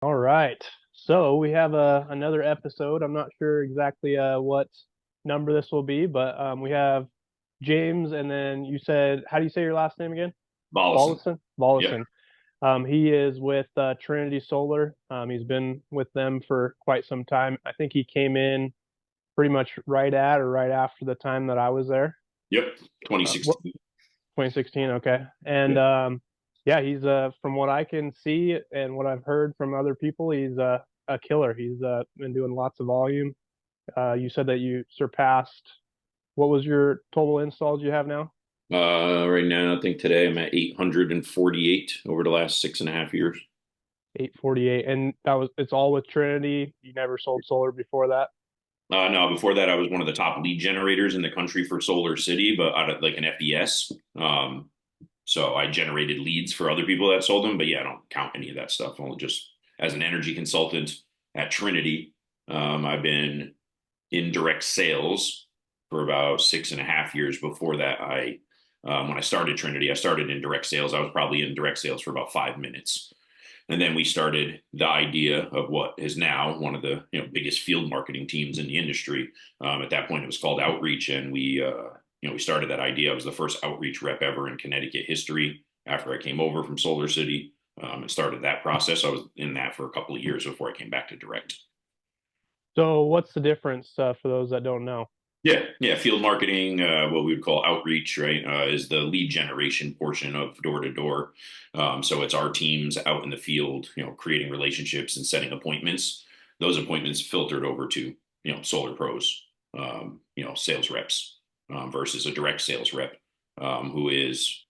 All right. So we have another episode. I'm not sure exactly what number this will be, but we have James, and then you said, how do you say your last name again? Volosin. Volosin? Yep. Volosin. He is with Trinity Solar. He's been with them for quite some time. I think he came in pretty much right at or right after the time that I was there. Yep. What 2016. 2016, okay. And Yep. yeah, he's from what I can see and what I've heard from other people, he's a killer. He's been doing lots of volume. You said that you surpassed, what was your total installs you have now? Right now, I think today I'm at 848 over the last 6.5 years. 848. And that was, it's all with Trinity. You never sold solar before that? No, before that, I was one of the top lead generators in the country for Solar City, but out of like an FDS. So I generated leads for other people that sold them, but yeah, I don't count any of that stuff. Only just as an energy consultant at Trinity. I've been in direct sales for about 6.5 years. Before that, when I started Trinity, I started in direct sales. I was probably in direct sales for about 5 minutes. And then we started the idea of what is now one of the biggest field marketing teams in the industry. At that point, it was called Outreach, and we started that idea. I was the first outreach rep ever in Connecticut history. After I came over from Solar City, and started that process, I was in that for a couple of years before I came back to direct. So what's the difference for those that don't know? Yeah, yeah. Field marketing, what we would call outreach, right, is the lead generation portion of door to door. So it's our teams out in the field, creating relationships and setting appointments. Those appointments filtered over to, solar pros, sales reps, versus a direct sales rep, who is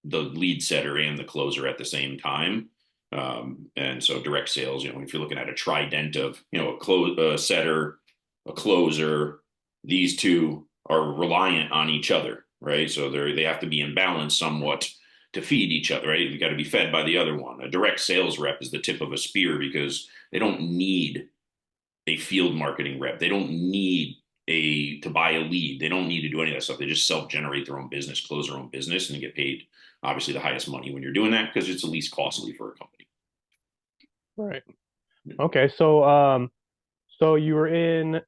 the lead setter and the closer at the same time. And so direct sales, if you're looking at a trident of, a setter, a closer, these two are reliant on each other, right? So they have to be in balance somewhat to feed each other, right? You got to be fed by the other one. A direct sales rep is the tip of a spear because they don't need a field marketing rep. They don't need a to buy a lead. They don't need to do any of that stuff. They just self-generate their own business, close their own business, and get paid obviously the highest money when you're doing that because it's the least costly for a company. Right. Okay. So you were in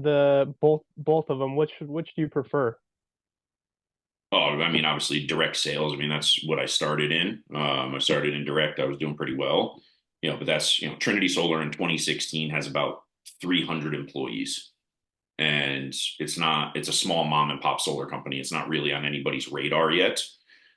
the both of them. Which do you prefer? Oh, I mean, obviously direct sales. I mean, that's what I started in. I started in direct. I was doing pretty well, but that's, Trinity Solar in 2016 has about 300 employees, and it's a small mom and pop solar company. It's not really on anybody's radar yet.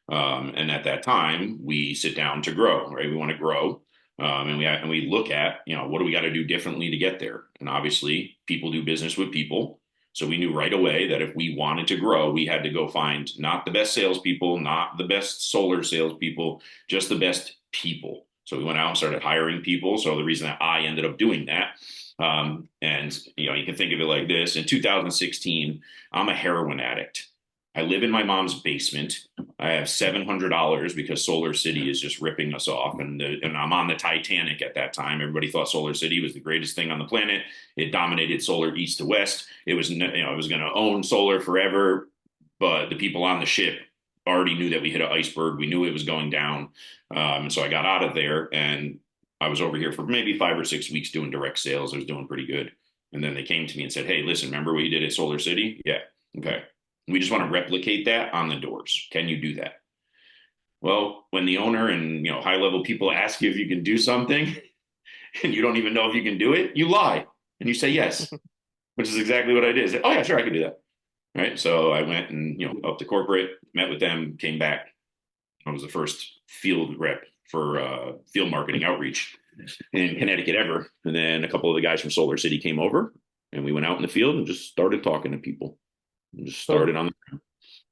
And at that time, we sit down to grow, right? We want to grow. And we look at, what do we got to do differently to get there? And obviously, people do business with people. So we knew right away that if we wanted to grow, we had to go find not the best salespeople, not the best solar salespeople, just the best people. So we went out and started hiring people. So the reason that I ended up doing that, and you can think of it like this: in 2016, I'm a heroin addict. I live in my mom's basement. I have $700 because Solar City is just ripping us off, and I'm on the Titanic at that time. Everybody thought Solar City was the greatest thing on the planet. It dominated solar east to west. It was it was going to own solar forever, but the people on the ship already knew that we hit an iceberg. We knew it was going down, so I got out of there, and I was over here for maybe 5 or 6 weeks doing direct sales. I was doing pretty good, and then they came to me and said, "Hey, listen, remember what you did at Solar City? Yeah, okay." We just want to replicate that on the doors. Can you do that? Well, when the owner and high level people ask you if you can do something and you don't even know if you can do it, you lie and you say yes, which is exactly what I did. I said, oh yeah, sure, I can do that. Right. So I went and up to corporate, met with them, came back. I was the first field rep for field marketing outreach in Connecticut ever. And then a couple of the guys from Solar City came over and we went out in the field and just started talking to people. And just So started on.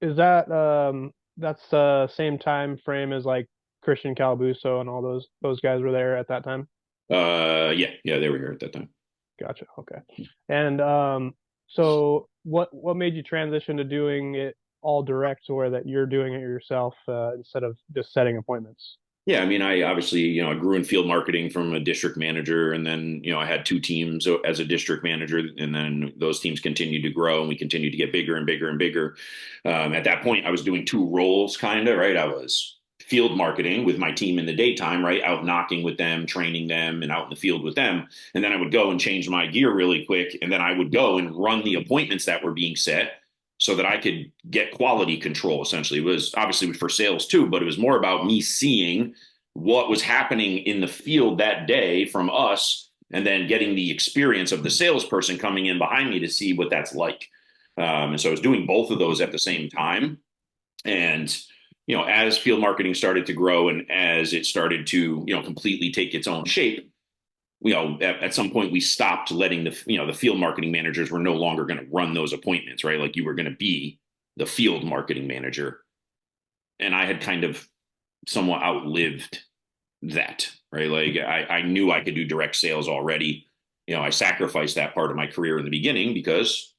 is that that's the same time frame as like Christian Calabuso and all those guys were there at that time? Yeah, yeah, they were here at that time. Gotcha. Okay. And so what made you transition to doing it all direct to where that you're doing it yourself instead of just setting appointments? Yeah, I mean, I obviously, I grew in field marketing from a district manager, and then, I had two teams as a district manager, and then those teams continued to grow, and we continued to get bigger and bigger and bigger. At that point, I was doing two roles, kind of, right? I was field marketing with my team in the daytime, right? Out knocking with them, training them, and out in the field with them. And then I would go and change my gear really quick. And then I would go and run the appointments that were being set so that I could get quality control. Essentially, it was obviously for sales too, but it was more about me seeing what was happening in the field that day from us, and then getting the experience of the salesperson coming in behind me to see what that's like. And so I was doing both of those at the same time. And, as field marketing started to grow and as it started to, completely take its own shape, at some point we stopped letting the field marketing managers were no longer going to run those appointments, right? Like you were going to be the field marketing manager. And I had kind of somewhat outlived that, right? Like I knew I could do direct sales already. I sacrificed that part of my career in the beginning because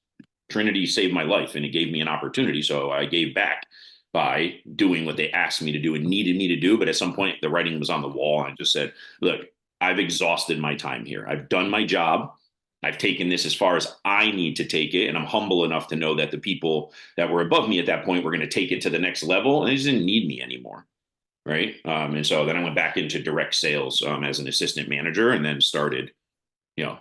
Trinity saved my life and it gave me an opportunity. So I gave back by doing what they asked me to do and needed me to do. But at some point, the writing was on the wall. And I just said, look, I've exhausted my time here. I've done my job. I've taken this as far as I need to take it. And I'm humble enough to know that the people that were above me at that point were going to take it to the next level. And they just didn't need me anymore. Right. And so then I went back into direct sales as an assistant manager, and then started, you know,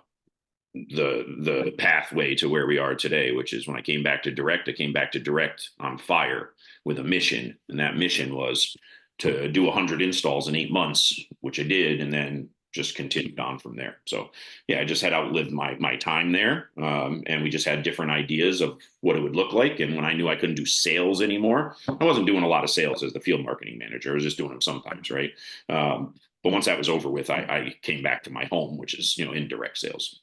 the pathway to where we are today, which is when I came back to direct, on fire with a mission. And that mission was to do 100 installs in 8 months, which I did, and then just continued on from there. So yeah, I just had outlived my time there. And we just had different ideas of what it would look like. And when I knew I couldn't do sales anymore, I wasn't doing a lot of sales as the field marketing manager. I was just doing them sometimes, right? But once that was over with, I came back to my home, which is, in direct sales.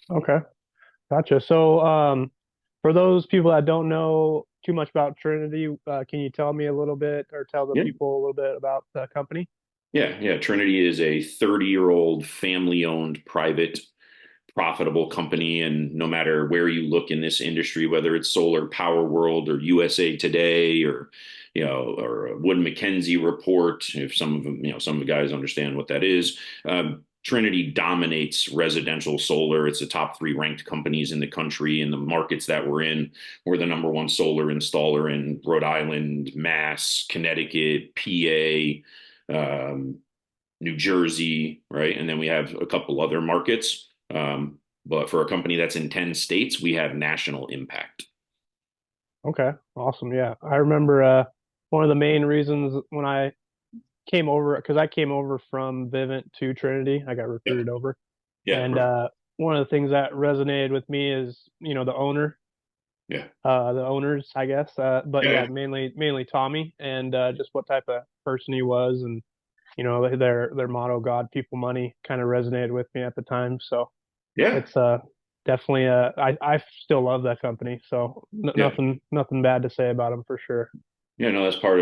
Okay, gotcha. So, for those people that don't know too much about Trinity, can you tell me a little bit, or tell the Yeah. people a little bit about the company? Yeah. Yeah. Trinity is a 30-year-old family owned private profitable company. And no matter where you look in this industry, whether it's Solar Power World or USA Today or, or Wood Mackenzie report, if some of them, some of the guys understand what that is, Trinity dominates residential solar. It's the top three ranked companies in the country. In the markets that we're in, we're the number one solar installer in Rhode Island, Mass, Connecticut, PA, New Jersey, right? And then we have a couple other markets. But for a company that's in 10 states, we have national impact. Okay, awesome. Yeah, I remember one of the main reasons when I came over, because I came over from Vivint to Trinity, I got Yep. recruited over, Yeah. and one of the things that resonated with me is Yeah. the owners, I guess, but Yeah. yeah, mainly Tommy, and just what type of person he was, and their motto, God, people, money, kind of resonated with me at the time. So Yeah. it's definitely I still love that company, so Yeah. nothing bad to say about them for sure. Yeah, no, that's part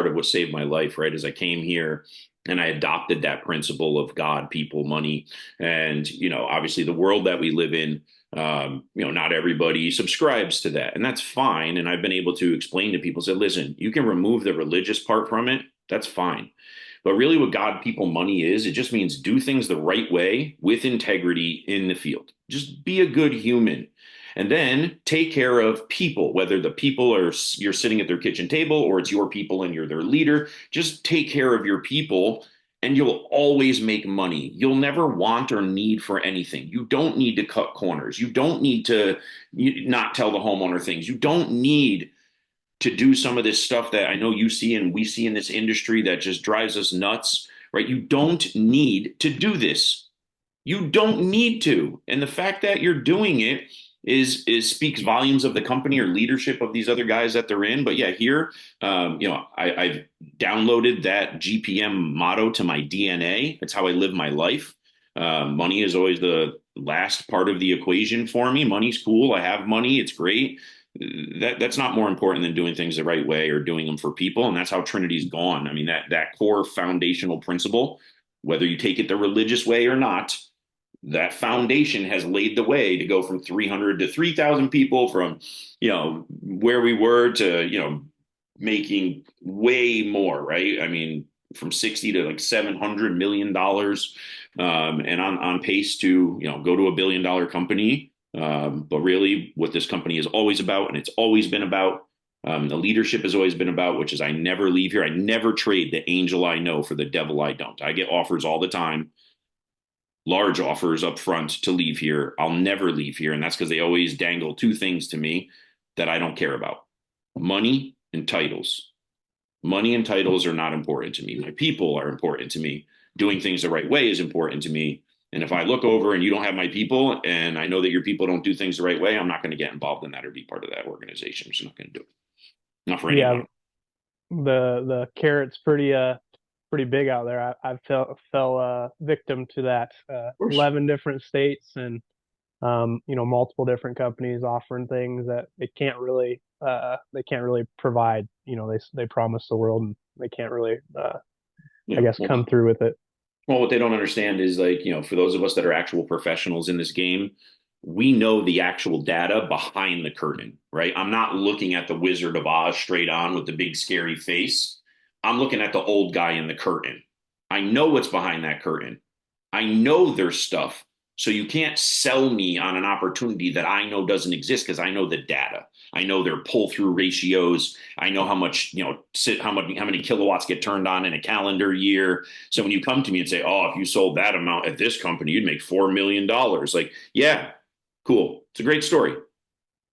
of what saved my life, right? As I came here and I adopted that principle of God, people, money. And, obviously the world that we live in, not everybody subscribes to that. And that's fine. And I've been able to explain to people, say, listen, you can remove the religious part from it. That's fine. But really what God, people, money is, it just means do things the right way with integrity in the field. Just be a good human. And then take care of people, whether the people are you're sitting at their kitchen table or it's your people and you're their leader. Just take care of your people and you'll always make money. You'll never want or need for anything. You don't need to cut corners. You don't need to not tell the homeowner things. You don't need to do some of this stuff that I know you see and we see in this industry that just drives us nuts, right? You don't need to do this. You don't need to. And the fact that you're doing it is speaks volumes of the company or leadership of these other guys that they're in. But yeah, here, I've downloaded that GPM motto to my DNA. It's how I live my life. Money is always the last part of the equation for me. Money's cool. I have money. It's great. That's not more important than doing things the right way or doing them for people. And that's how Trinity's gone. I mean, that core foundational principle, whether you take it the religious way or not, that foundation has laid the way to go from 300 to 3,000 people, from, where we were to, making way more, right? I mean, from 60 to like $700 million, and on pace to, go to $1 billion company. But really what this company is always about, and it's always been about, The leadership has always been about, which is I never leave here. I never trade the angel I know for the devil I don't. I get offers all the time, large offers up front to leave here. I'll never leave here. And that's because they always dangle two things to me that I don't care about: money and titles. Money and titles are not important to me. My people are important to me. Doing things the right way is important to me. And if I look over and you don't have my people and I know that your people don't do things the right way, I'm not going to get involved in that or be part of that organization. I'm just not going to do it. Not for any Yeah, money. the carrot's pretty big out there. I've fell victim to that. Of course. 11 different states and multiple different companies offering things that they can't really provide. They promise the world and they can't really I Yeah. guess come through with it. Well, what they don't understand is like, for those of us that are actual professionals in this game, we know the actual data behind the curtain, right? I'm not looking at the Wizard of Oz straight on with the big scary face. I'm looking at the old guy in the curtain. I know what's behind that curtain. I know there's stuff. So you can't sell me on an opportunity that I know doesn't exist because I know the data. I know their pull through ratios. I know how much, how many kilowatts get turned on in a calendar year. So when you come to me and say, "Oh, if you sold that amount at this company, you'd make $4 million," like, yeah, cool. It's a great story.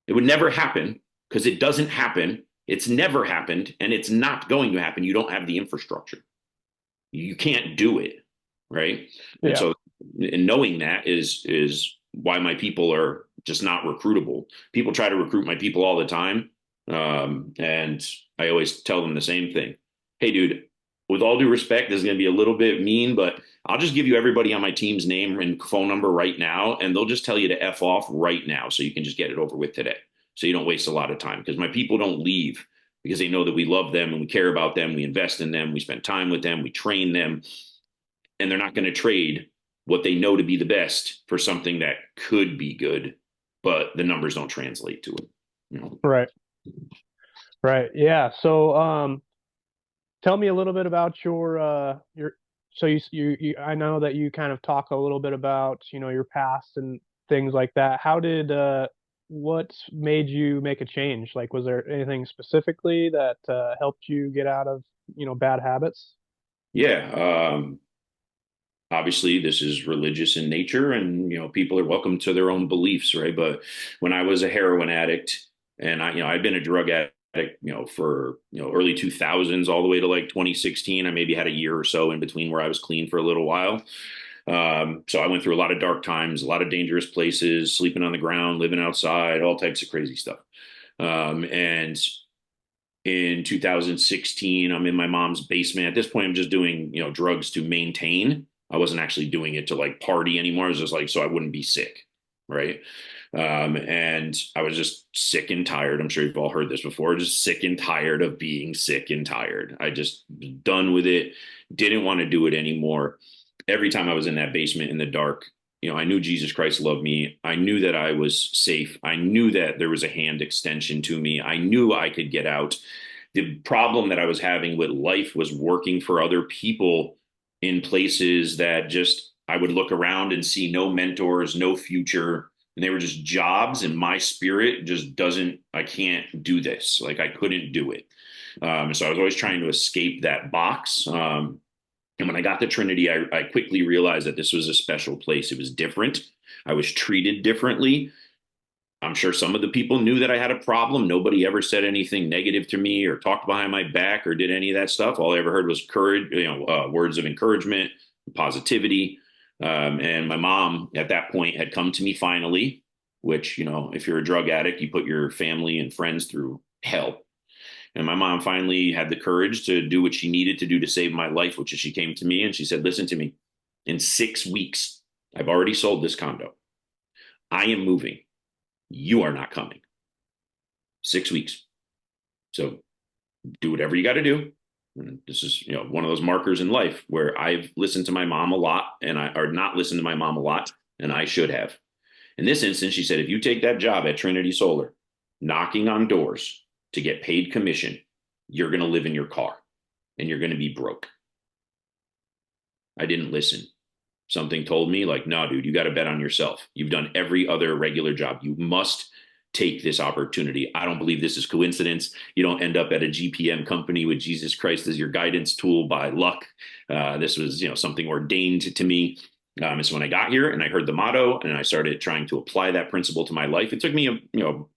It would never happen because it doesn't happen. It's never happened and it's not going to happen. You don't have the infrastructure. You can't do it, right? And Yeah, so, and knowing that is why my people are just not recruitable. People try to recruit my people all the time, and I always tell them the same thing. Hey, dude, with all due respect, this is going to be a little bit mean, but I'll just give you everybody on my team's name and phone number right now, and they'll just tell you to F off right now so you can just get it over with today. So you don't waste a lot of time because my people don't leave because they know that we love them and we care about them. We invest in them. We spend time with them. We train them. And they're not going to trade what they know to be the best for something that could be good, but the numbers don't translate to it. right, right. Yeah. So tell me a little bit about your so you I know that you kind of talk a little bit about, your past and things like that. What made you make a change? Like, was there anything specifically that helped you get out of, bad habits? Yeah. Obviously, this is religious in nature, and people are welcome to their own beliefs, right? But when I was a heroin addict, and I'd been a drug addict, for early 2000s all the way to like 2016. I maybe had a year or so in between where I was clean for a little while. So I went through a lot of dark times, a lot of dangerous places, sleeping on the ground, living outside, all types of crazy stuff. And in 2016, I'm in my mom's basement. At this point, I'm just doing, drugs to maintain. I wasn't actually doing it to like party anymore. It was just like, so I wouldn't be sick. Right. And I was just sick and tired. I'm sure you've all heard this before, just sick and tired of being sick and tired. I just was done with it. Didn't want to do it anymore. Every time I was in that basement in the dark, I knew Jesus Christ loved me. I knew that I was safe. I knew that there was a hand extension to me. I knew I could get out. The problem that I was having with life was working for other people in places that just I would look around and see no mentors, no future, and they were just jobs. And my spirit just doesn't. I can't do this. Like I couldn't do it. So I was always trying to escape that box. And when I got to Trinity, I quickly realized that this was a special place. It was different. I was treated differently. I'm sure some of the people knew that I had a problem. Nobody ever said anything negative to me or talked behind my back or did any of that stuff. All I ever heard was courage, words of encouragement, positivity. And my mom at that point had come to me finally, which, if you're a drug addict, you put your family and friends through hell. And my mom finally had the courage to do what she needed to do to save my life, which is she came to me and she said, "Listen to me. In 6 weeks, I've already sold this condo. I am moving. You are not coming. 6 weeks. So do whatever you got to do." And this is, one of those markers in life where I've listened to my mom a lot and I or not listened to my mom a lot, and I should have. In this instance, she said, "If you take that job at Trinity Solar, knocking on doors to get paid commission, you're going to live in your car and you're going to be broke." I didn't listen. Something told me, like, "No, dude, you got to bet on yourself. You've done every other regular job. You must take this opportunity. I don't believe this is coincidence. You don't end up at a GPM company with Jesus Christ as your guidance tool by luck. This was, something ordained to me. So when I got here and I heard the motto and I started trying to apply that principle to my life, it took me,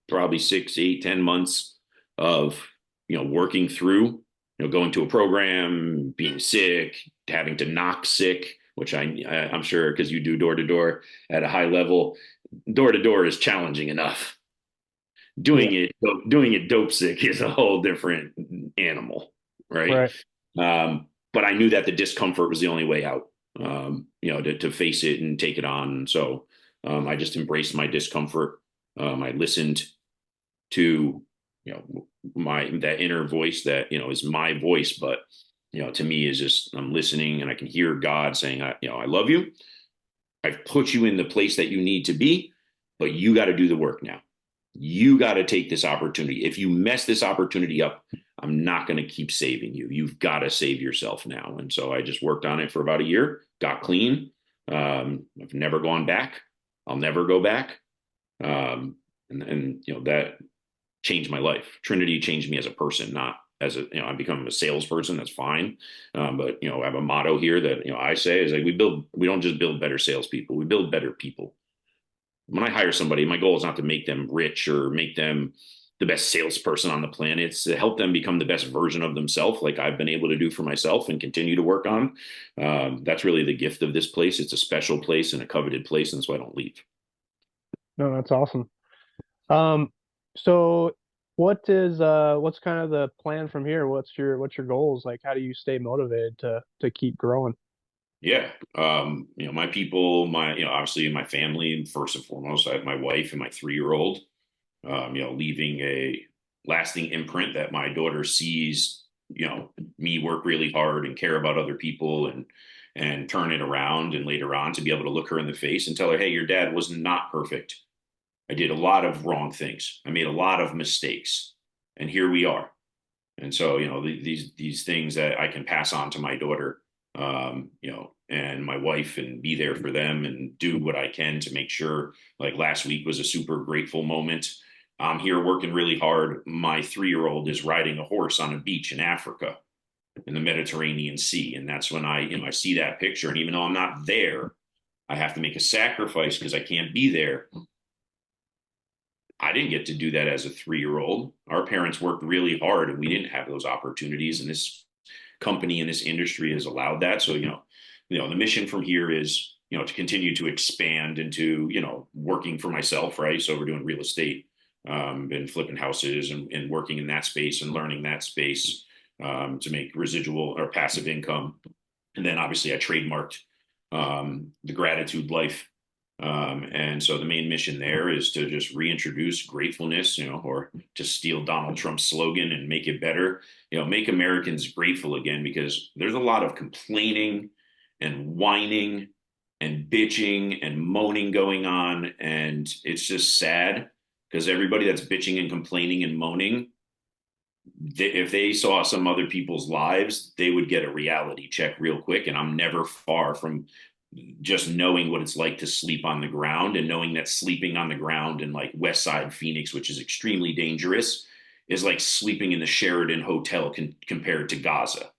probably 6, 8, 10 months of, working through, going to a program, being sick, having to knock sick, which I'm sure because you do door to door at a high level, door to door is challenging enough. Yeah. Doing it dope sick is a whole different animal, right? Right. But I knew that the discomfort was the only way out, to face it and take it on. And so I just embraced my discomfort. I listened to, that inner voice that, is my voice, but, to me is just, I'm listening and I can hear God saying, I love you. I've put you in the place that you need to be, but you got to do the work now. You got to take this opportunity. If you mess this opportunity up, I'm not going to keep saving you. You've got to save yourself now. And so I just worked on it for about a year, got clean. I've never gone back. I'll never go back. And that changed my life. Trinity changed me as a person, not as I've become a salesperson. That's fine. But, I have a motto here that, I say is like, we don't just build better salespeople. We build better people. When I hire somebody, my goal is not to make them rich or make them the best salesperson on the planet. It's to help them become the best version of themselves, like I've been able to do for myself and continue to work on. That's really the gift of this place. It's a special place and a coveted place, and so I don't leave. No, that's awesome. Um, so what's kind of the plan from here? What's your goals? Like, how do you stay motivated to keep growing? Yeah. My people, obviously my family, first and foremost, I have my wife and my 3-year-old, leaving a lasting imprint that my daughter sees, me work really hard and care about other people and turn it around, and later on to be able to look her in the face and tell her, hey, your dad was not perfect. I did a lot of wrong things. I made a lot of mistakes, and here we are. And so, these things that I can pass on to my daughter, and my wife, and be there for them and do what I can to make sure. Like last week was a super grateful moment. I'm here working really hard. My 3-year-old is riding a horse on a beach in Africa in the Mediterranean Sea. And that's when I see that picture. And even though I'm not there, I have to make a sacrifice because I can't be there. I didn't get to do that as a 3-year-old. Our parents worked really hard and we didn't have those opportunities. And this company in this industry has allowed that. So, the mission from here is, to continue to expand into, working for myself, right? So we're doing real estate, been flipping houses and working in that space and learning that space to make residual or passive income. And then obviously I trademarked the gratitude life. And so the main mission there is to just reintroduce gratefulness, or to steal Donald Trump's slogan and make it better, make Americans grateful again, because there's a lot of complaining and whining and bitching and moaning going on. And it's just sad because everybody that's bitching and complaining and moaning, if they saw some other people's lives, they would get a reality check real quick. And I'm never far from just knowing what it's like to sleep on the ground, and knowing that sleeping on the ground in like West Side Phoenix, which is extremely dangerous, is like sleeping in the Sheraton Hotel compared to Gaza.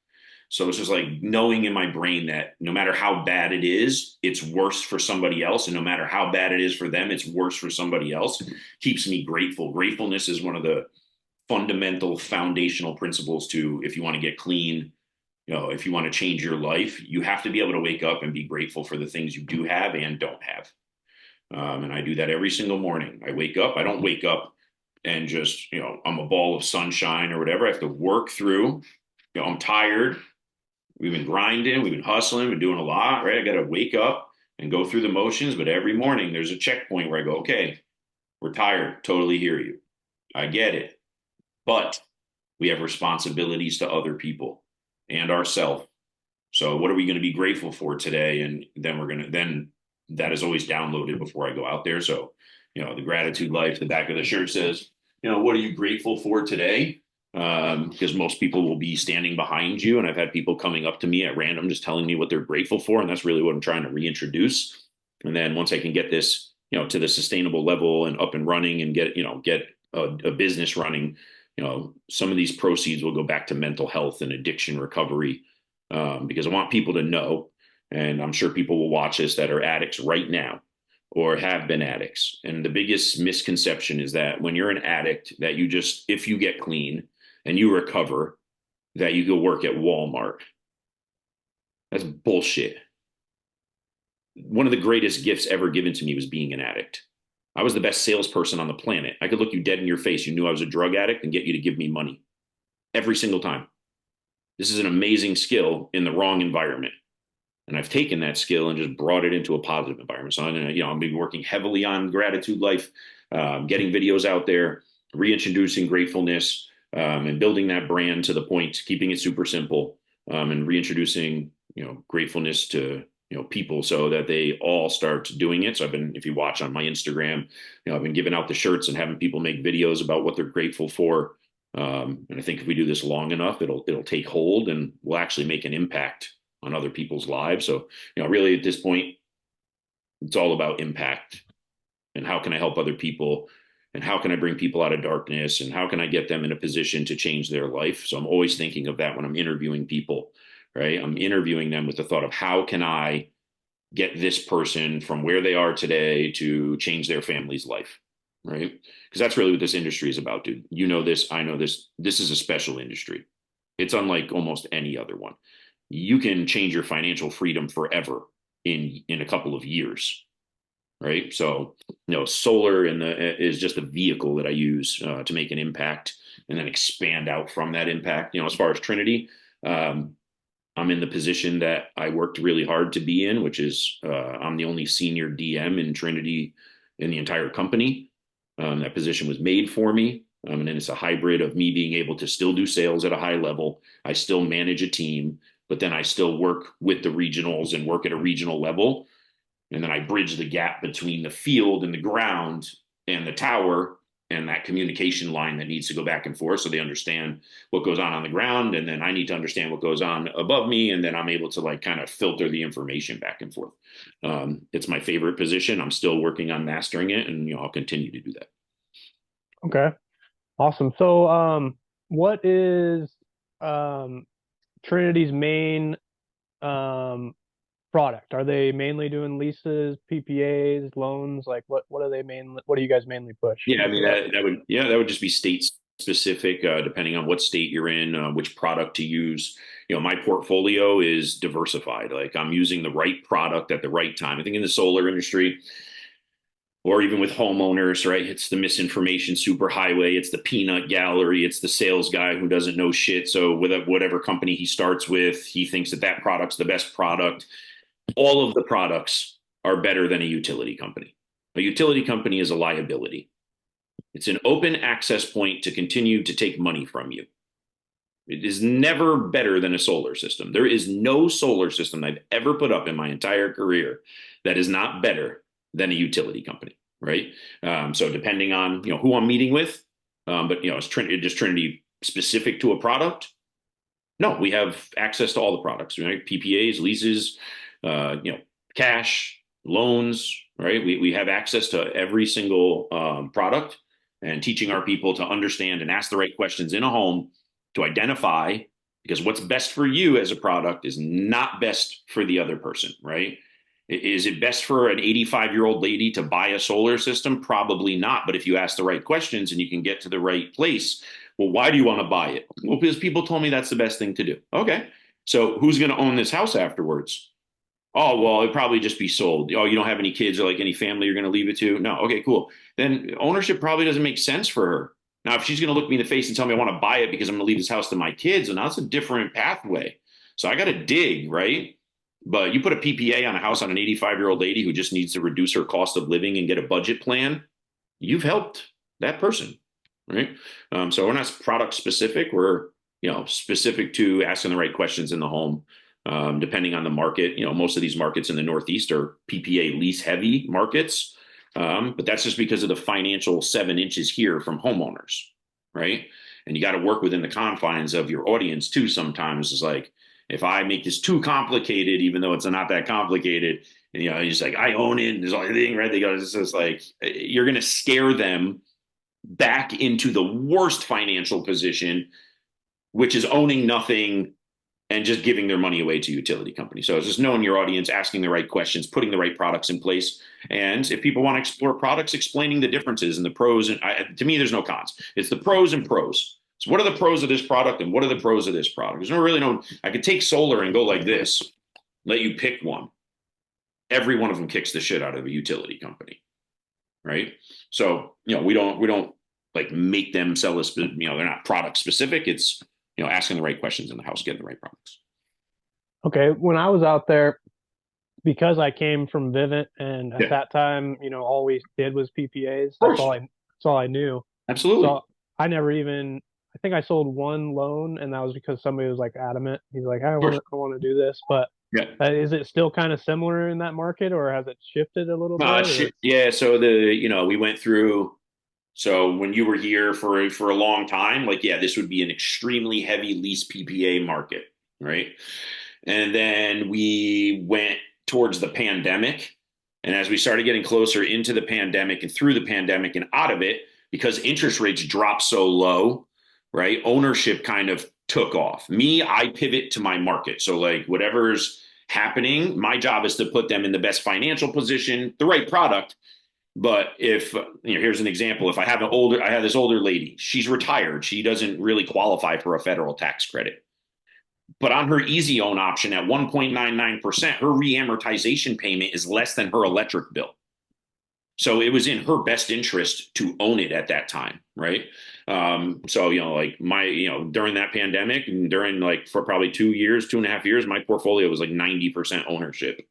So it's just like knowing in my brain that no matter how bad it is, it's worse for somebody else. And no matter how bad it is for them, it's worse for somebody else. Keeps me grateful. Gratefulness is one of the fundamental foundational principles to, if you want to get clean, if you want to change your life, you have to be able to wake up and be grateful for the things you do have and don't have. And I do that every single morning. I wake up. I don't wake up and just, I'm a ball of sunshine or whatever. I have to work through, I'm tired. We've been grinding. We've been hustling. Been doing a lot, right? I got to wake up and go through the motions. But every morning there's a checkpoint where I go, okay, we're tired. Totally hear you. I get it. But we have responsibilities to other people and ourselves. So what are we going to be grateful for today? And then that is always downloaded before I go out there. So, the gratitude life, the back of the shirt says, what are you grateful for today? Because most people will be standing behind you. And I've had people coming up to me at random, just telling me what they're grateful for. And that's really what I'm trying to reintroduce. And then once I can get this to the sustainable level and up and running and get a business running, some of these proceeds will go back to mental health and addiction recovery, because I want people to know, and I'm sure people will watch this that are addicts right now or have been addicts. And the biggest misconception is that when you're an addict, that if you get clean and you recover, that you go work at Walmart. That's bullshit. One of the greatest gifts ever given to me was being an addict. I was the best salesperson on the planet. I could look you dead in your face. You knew I was a drug addict and get you to give me money every single time. This is an amazing skill in the wrong environment. And I've taken that skill and just brought it into a positive environment. So I'm going to, I'm be working heavily on gratitude life, getting videos out there, reintroducing gratefulness, and building that brand to the point, keeping it super simple, and reintroducing, gratefulness to, people so that they all start doing it. So if you watch on my Instagram, I've been giving out the shirts and having people make videos about what they're grateful for. And I think if we do this long enough, it'll take hold and we'll actually make an impact on other people's lives. So, really at this point, it's all about impact and how can I help other people and how can I bring people out of darkness and how can I get them in a position to change their life. So I'm always thinking of that when I'm interviewing people, right? I'm interviewing them with the thought of how can I get this person from where they are today to change their family's life, right? Because that's really what this industry is about, dude. You know this, I know this. This is a special industry. It's unlike almost any other one. You can change your financial freedom forever in a couple of years, right? So, solar is just a vehicle that I use to make an impact and then expand out from that impact. As far as Trinity, I'm in the position that I worked really hard to be in, which is I'm the only senior DM in Trinity in the entire company. That position was made for me. And then it's a hybrid of me being able to still do sales at a high level. I still manage a team, but then I still work with the regionals and work at a regional level. And then I bridge the gap between the field and the ground and the tower and that communication line that needs to go back and forth so they understand what goes on the ground. And then I need to understand what goes on above me. And then I'm able to kind of filter the information back and forth. It's my favorite position. I'm still working on mastering it and, I'll continue to do that. Okay. Awesome. So, what is Trinity's main product? Are they mainly doing leases, PPAs, loans? Like what are they mainly, what do you guys mainly push? Yeah, I mean that would just be state specific, depending on what state you're in, which product to use. My portfolio is diversified. Like I'm using the right product at the right time. I think in the solar industry, or even with homeowners, right? It's the misinformation superhighway. It's the peanut gallery. It's the sales guy who doesn't know shit. So with whatever company he starts with, he thinks that product's the best product. All of the products are better than a utility company. A utility company is a liability. It's an open access point to continue to take money from you. It is never better than a solar system. There is no solar system I've ever put up in my entire career that is not better than a utility company, right? So depending on who I'm meeting with, but is Trinity specific to a product? No, we have access to all the products, right? PPAs, leases, cash, loans, right? We have access to every single product, and teaching our people to understand and ask the right questions in a home to identify, because what's best for you as a product is not best for the other person, right? Is it best for an 85-year-old lady to buy a solar system? Probably not. But if you ask the right questions and you can get to the right place, well, why do you want to buy it? Well, because people told me that's the best thing to do. Okay. So who's going to own this house afterwards? Oh, well, it'd probably just be sold. Oh, you don't have any kids or any family you're going to leave it to? No. Okay, cool. Then ownership probably doesn't make sense for her. Now, if she's going to look me in the face and tell me I want to buy it because I'm going to leave this house to my kids, and that's a different pathway. So I got to dig, right? But you put a PPA on a house on an 85-year-old lady who just needs to reduce her cost of living and get a budget plan, you've helped that person, right? So we're not product specific. We're specific to asking the right questions in the home. Depending on the market, most of these markets in the Northeast are PPA lease heavy markets. But that's just because of the financial 7 inches here from homeowners, right? And you got to work within the confines of your audience too. Sometimes it's like, if I make this too complicated, even though it's not that complicated, And, he's like, I own it. And there's all everything, right? They go, it's just like, you're going to scare them back into the worst financial position, which is owning nothing and just giving their money away to utility companies. So it's just knowing your audience, asking the right questions, putting the right products in place. And if people want to explore products, explaining the differences and the pros. And to me, there's no cons. It's the pros and pros. So what are the pros of this product and what are the pros of this product? There's no really no, I could take solar and go like this, let you pick one. Every one of them kicks the shit out of a utility company. Right. So, we don't like make them sell us, they're not product specific. It's, asking the right questions in the house, getting the right products. Okay, when I was out there, because I came from Vivint, and at Yeah, of that time, all we did was PPAs. course. That's all I knew. Absolutely. So I never even, I think I sold one loan, and that was because somebody was like adamant. He's like, Of course. I want to do this. But Yeah. is it still kind of similar in that market, or has it shifted a little bit? Or Yeah. So we went through, so when you were here for a long time, like, yeah, this would be an extremely heavy lease PPA market. Right. And then we went towards the pandemic. And as we started getting closer into the pandemic and through the pandemic and out of it, because interest rates dropped so low, right? Ownership kind of took off. Me, I pivot to my market. So, like, whatever's happening, my job is to put them in the best financial position, the right product. But if, here's an example. If I have this older lady, she's retired. She doesn't really qualify for a federal tax credit. But on her easy own option at 1.99%, her reamortization payment is less than her electric bill. So it was in her best interest to own it at that time, right? So, like during that pandemic and during, like, for probably 2 years, 2.5 years, my portfolio was like 90% ownership,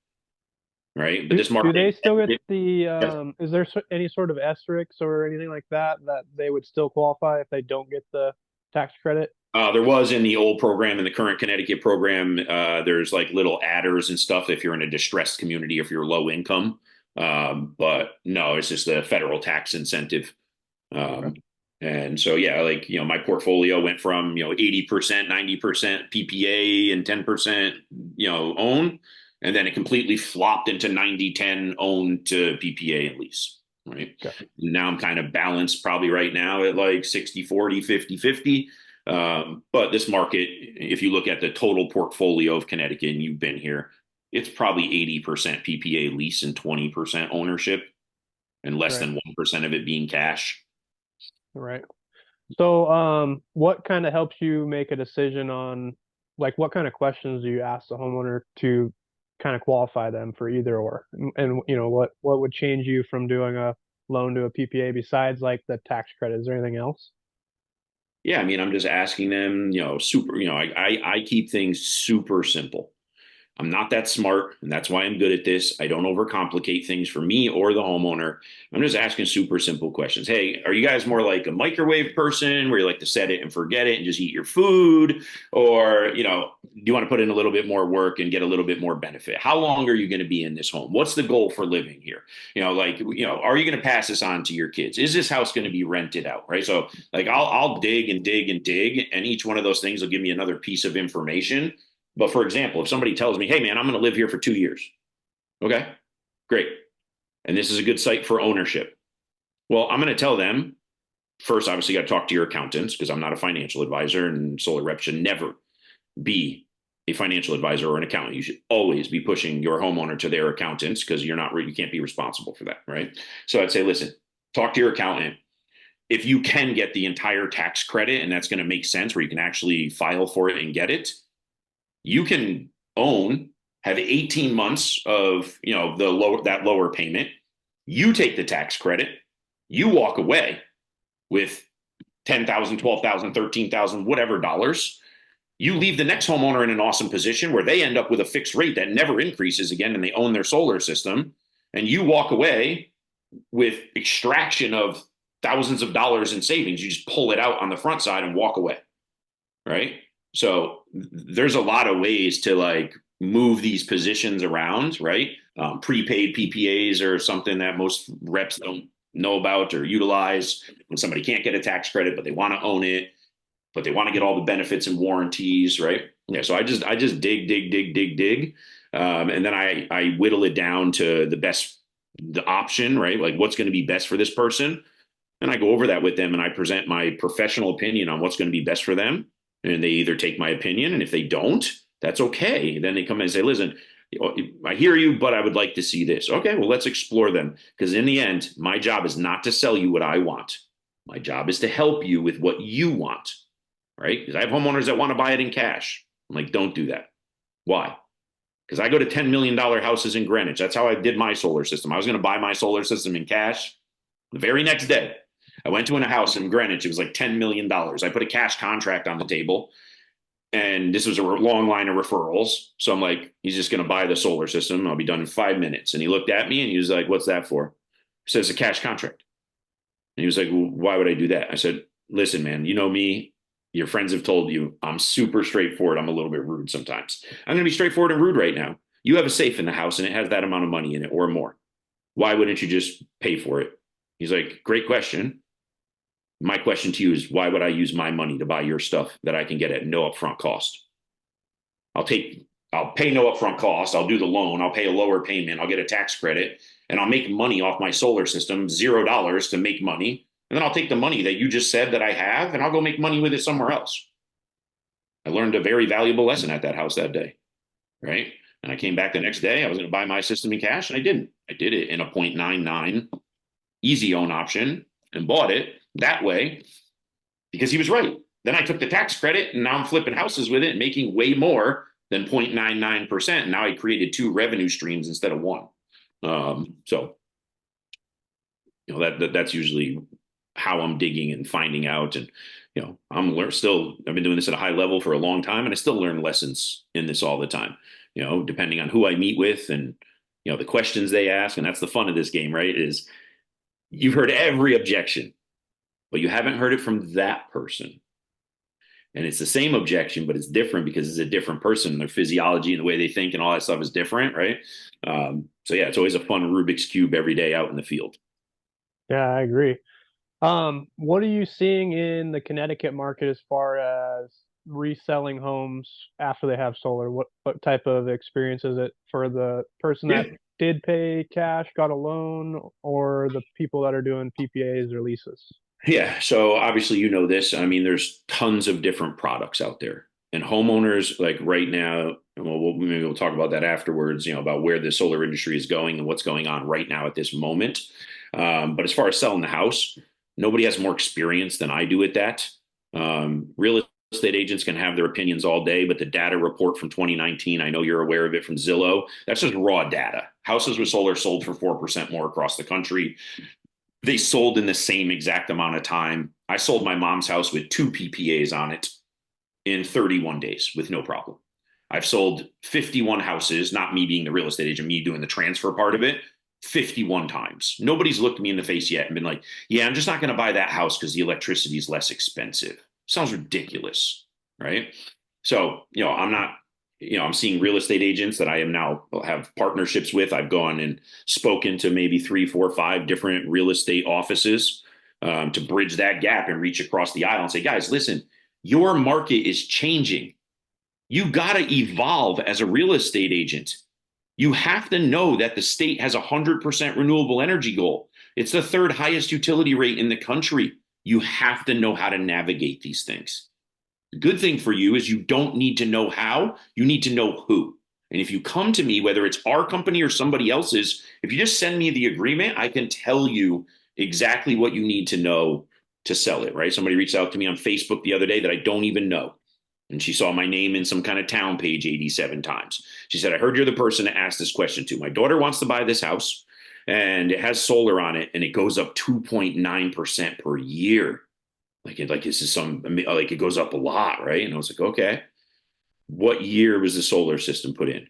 right? But this do market, they still get the? yes. Is there any sort of asterisk or anything like that they would still qualify if they don't get the tax credit? There was in the old program, in the current Connecticut program, there's like little adders and stuff if you're in a distressed community, if you're low income. But no, it's just the federal tax incentive. Okay. Um, and so, yeah, like, my portfolio went from, 80%, 90% PPA and 10%, own. And then it completely flopped into 90-10 own to PPA and lease. Right. Okay. Now I'm kind of balanced probably right now at like 60-40, 50-50. But this market, if you look at the total portfolio of Connecticut and you've been here, it's probably 80% PPA lease and 20% ownership and less Right. than 1% of it being cash. Right. So, what kind of helps you make a decision on, like, what kind of questions do you ask the homeowner to kind of qualify them for either or? And what would change you from doing a loan to a PPA besides like the tax credit? Is there anything else? Yeah, I mean, I'm just asking them, super, I keep things super simple. I'm not that smart, and that's why I'm good at this. I don't overcomplicate things for me or the homeowner. I'm just asking super simple questions. Hey, are you guys more like a microwave person where you like to set it and forget it and just eat your food? Or, do you want to put in a little bit more work and get a little bit more benefit? How long are you going to be in this home? What's the goal for living here? Are you going to pass this on to your kids? Is this house going to be rented out? Right. So, like, I'll dig and dig and dig, and each one of those things will give me another piece of information. But for example, if somebody tells me, hey, man, I'm going to live here for 2 years. Okay, great. And this is a good site for ownership. Well, I'm going to tell them first, obviously, you got to talk to your accountants because I'm not a financial advisor, and solar rep should never be a financial advisor or an accountant. You should always be pushing your homeowner to their accountants because you can't be responsible for that. Right. So I'd say, listen, talk to your accountant. If you can get the entire tax credit and that's going to make sense where you can actually file for it and get it, you can own, have 18 months of, that lower payment. You take the tax credit, you walk away with 10,000, 12,000, 13,000, whatever dollars. You leave the next homeowner in an awesome position where they end up with a fixed rate that never increases again and they own their solar system. And you walk away with extraction of thousands of dollars in savings. You just pull it out on the front side and walk away. Right. So there's a lot of ways to, like, move these positions around, right? Prepaid PPAs are something that most reps don't know about or utilize when somebody can't get a tax credit, but they want to own it, but they want to get all the benefits and warranties, right? Yeah. So I just dig, dig, dig, dig, dig. And then I whittle it down to the option, right? Like what's going to be best for this person. And I go over that with them and I present my professional opinion on what's going to be best for them. And they either take my opinion, and if they don't, that's okay. Then they come in and say, listen, I hear you, but I would like to see this. Okay, well, let's explore them. Because in the end, my job is not to sell you what I want. My job is to help you with what you want, right? Because I have homeowners that want to buy it in cash. I'm like, don't do that. Why? Because I go to $10 million houses in Greenwich. That's how I did my solar system. I was going to buy my solar system in cash the very next day. I went to a house in Greenwich. It was like $10 million. I put a cash contract on the table, and this was a long line of referrals. So I'm like, he's just going to buy the solar system. I'll be done in 5 minutes. And he looked at me and he was like, what's that for? I said, it's a cash contract. And he was like, well, why would I do that? I said, listen, man, you know me. Your friends have told you I'm super straightforward. I'm a little bit rude sometimes. I'm going to be straightforward and rude right now. You have a safe in the house and it has that amount of money in it or more. Why wouldn't you just pay for it? He's like, great question. My question to you is, why would I use my money to buy your stuff that I can get at no upfront cost? I'll pay no upfront cost. I'll do the loan. I'll pay a lower payment. I'll get a tax credit and I'll make money off my solar system, $0 to make money. And then I'll take the money that you just said that I have and I'll go make money with it somewhere else. I learned a very valuable lesson at that house that day, right? And I came back the next day. I was going to buy my system in cash and I didn't. I did it in a 0.99 easy own option and bought it that way because he was right. Then I took the tax credit and now I'm flipping houses with it and making way more than 0.99%. And now I created two revenue streams instead of one. So, that's usually how I'm digging and finding out. And, I've been doing this at a high level for a long time and I still learn lessons in this all the time, depending on who I meet with and, the questions they ask. And that's the fun of this game, right? Is you've heard every objection, but you haven't heard it from that person. And it's the same objection, but it's different because it's a different person. Their physiology and the way they think and all that stuff is different, right? So yeah, it's always a fun Rubik's Cube every day out in the field. Yeah, I agree. What are you seeing in the Connecticut market as far as reselling homes after they have solar? What type of experience is it for the person that Yeah. did pay cash, got a loan, or the people that are doing PPAs or leases? Yeah. So obviously, this. I mean, there's tons of different products out there. And homeowners, like right now, well, maybe we'll talk about that afterwards, about where the solar industry is going and what's going on right now at this moment. But as far as selling the house, nobody has more experience than I do at that. Real estate agents can have their opinions all day, but the data report from 2019, I know you're aware of it from Zillow, that's just raw data. Houses with solar sold for 4% more across the country. They sold in the same exact amount of time. I sold my mom's house with 2 PPAs on it in 31 days with no problem. I've sold 51 houses, not me being the real estate agent, me doing the transfer part of it, 51 times. Nobody's looked me in the face yet and been like, yeah, I'm just not going to buy that house because the electricity is less expensive. Sounds ridiculous, right? So, I'm not, I'm seeing real estate agents that I am now have partnerships with. I've gone and spoken to maybe 3, 4, 5 different real estate offices to bridge that gap and reach across the aisle and say, guys, listen, your market is changing. You got to evolve as a real estate agent. You have to know that the state has a 100% renewable energy goal. It's the third highest utility rate in the country. You have to know how to navigate these things. The good thing for you is you don't need to know how, you need to know who. And if you come to me, whether it's our company or somebody else's, if you just send me the agreement, I can tell you exactly what you need to know to sell it, right? Somebody reached out to me on Facebook the other day that I don't even know. And she saw my name in some kind of town page 87 times. She said, I heard you're the person to ask this question to. My daughter wants to buy this house and it has solar on it and it goes up 2.9% per year. Like this is like it goes up a lot, right? And I was like, okay. What year was the solar system put in?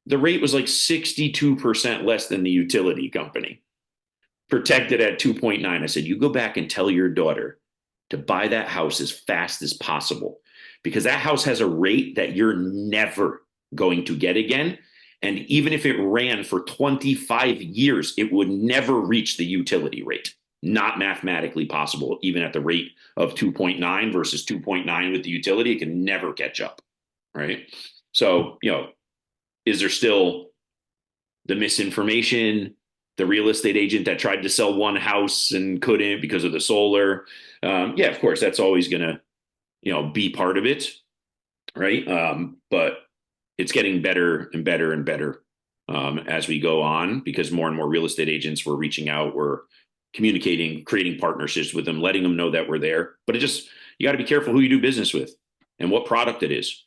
The rate was like 62% less than the utility company. Protected at 2.9. I said, you go back and tell your daughter to buy that house as fast as possible because that house has a rate that you're never going to get again. And even if it ran for 25 years, it would never reach the utility rate. Not mathematically possible, even at the rate of 2.9 versus 2.9 with the utility, it can never catch up, right? So, Is there still the misinformation, the real estate agent that tried to sell one house and couldn't because of the solar? Yeah, of course, that's always going to, be part of it, right? But it's getting better and better and better as we go on, because more and more real estate agents were reaching out, were communicating, creating partnerships with them, letting them know that we're there. But you got to be careful who you do business with and what product it is.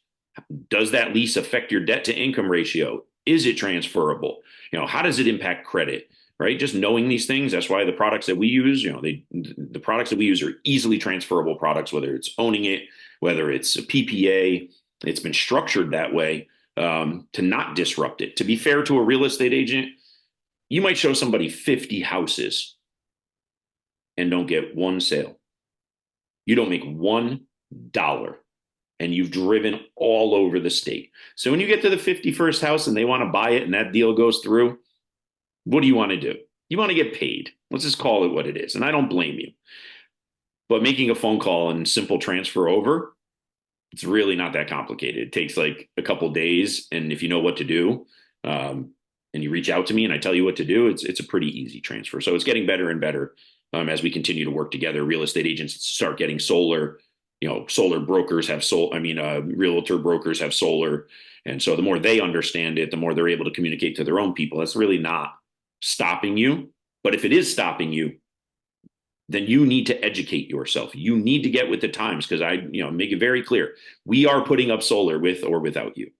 Does that lease affect your debt to income ratio? Is it transferable? How does it impact credit? Right? Just knowing these things. That's why the products that we use, the products that we use are easily transferable products, whether it's owning it, whether it's a PPA. It's been structured that way to not disrupt it. To be fair to a real estate agent, you might show somebody 50 houses and don't get one sale. You don't make $1, and you've driven all over the state. So when you get to the 51st house and they want to buy it and that deal goes through, what do you want to do? You want to get paid. Let's just call it what it is. And I don't blame you. But making a phone call and simple transfer over, it's really not that complicated. It takes like a couple of days. And if you know what to do, and you reach out to me and I tell you what to do, it's a pretty easy transfer. So it's getting better and better as we continue to work together. Real estate agents start getting solar. Solar brokers have realtor brokers have solar. And so the more they understand it, the more they're able to communicate to their own people. That's really not stopping you. But if it is stopping you, then you need to educate yourself. You need to get with the times, because I make it very clear. We are putting up solar with or without you.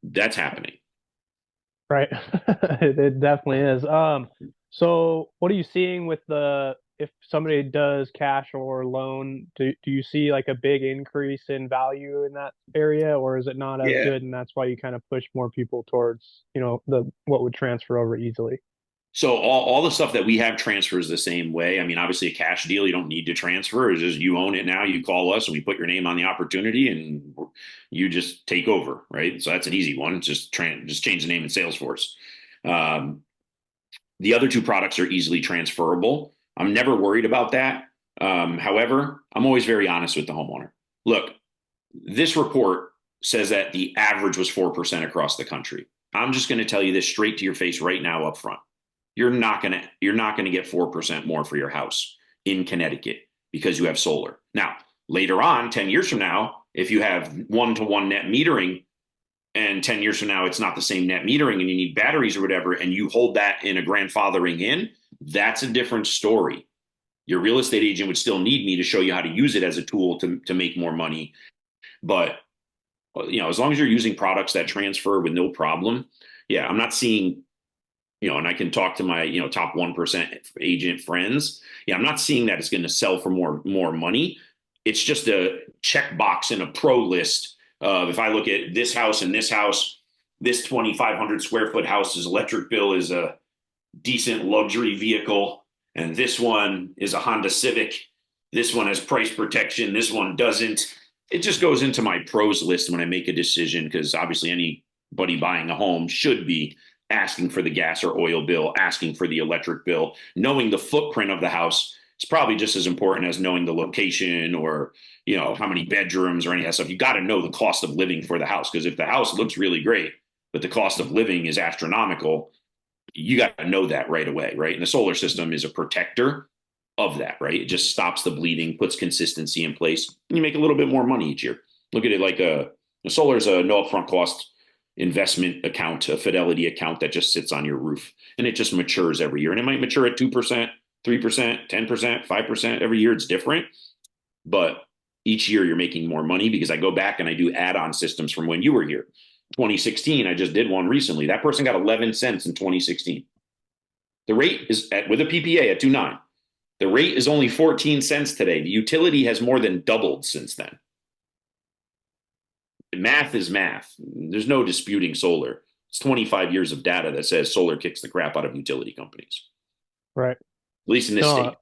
That's happening. Right. It definitely is. So what are you seeing with if somebody does cash or loan, do you see like a big increase in value in that area, or is it not as Yeah. good and that's why you kind of push more people towards, what would transfer over easily? So all the stuff that we have transfers the same way. I mean, obviously a cash deal, you don't need to transfer. It's just you own it now. You call us and we put your name on the opportunity and you just take over, right? So that's an easy one. Just change the name in Salesforce. Um, the other two products are easily transferable. I'm never worried about that. However, I'm always very honest with the homeowner. Look, this report says that the average was 4% across the country. I'm just going to tell you this straight to your face right now up front. You're not going to get 4% more for your house in Connecticut because you have solar. Now, later on, 10 years from now, if you have one-to-one net metering, and 10 years from now it's not the same net metering and you need batteries or whatever, and you hold that in a grandfathering in, that's a different story. Your real estate agent would still need me to show you how to use it as a tool to make more money. But as long as you're using products that transfer with no problem, yeah, I'm not seeing, and I can talk to my, top 1% agent friends. Yeah, I'm not seeing that it's going to sell for more money. It's just a checkbox in a pro list of, if I look at this house and this 2,500 square foot house's electric bill is a decent luxury vehicle, and this one is a Honda Civic. This one has price protection. This one doesn't. It just goes into my pros list when I make a decision, because obviously anybody buying a home should be asking for the gas or oil bill, asking for the electric bill. Knowing the footprint of the house is probably just as important as knowing the location, or how many bedrooms or any of that stuff. You got to know the cost of living for the house, because if the house looks really great but the cost of living is astronomical, you got to know that right away, right? And the solar system is a protector of that, right? It just stops the bleeding, puts consistency in place, and you make a little bit more money each year. Look at it like a solar is a no upfront cost investment account, a fidelity account that just sits on your roof, and it just matures every year. And it might mature at 2%, 3%, 10%, 5%. Every year it's different, but each year you're making more money, because I go back and I do add-on systems from when you were here. 2016, I just did one recently. That person got 11 cents in 2016. The rate is with a PPA at 2.9. The rate is only 14 cents today. The utility has more than doubled since then. Math is math. There's no disputing solar. It's 25 years of data that says solar kicks the crap out of utility companies, Right. at least in this No, state.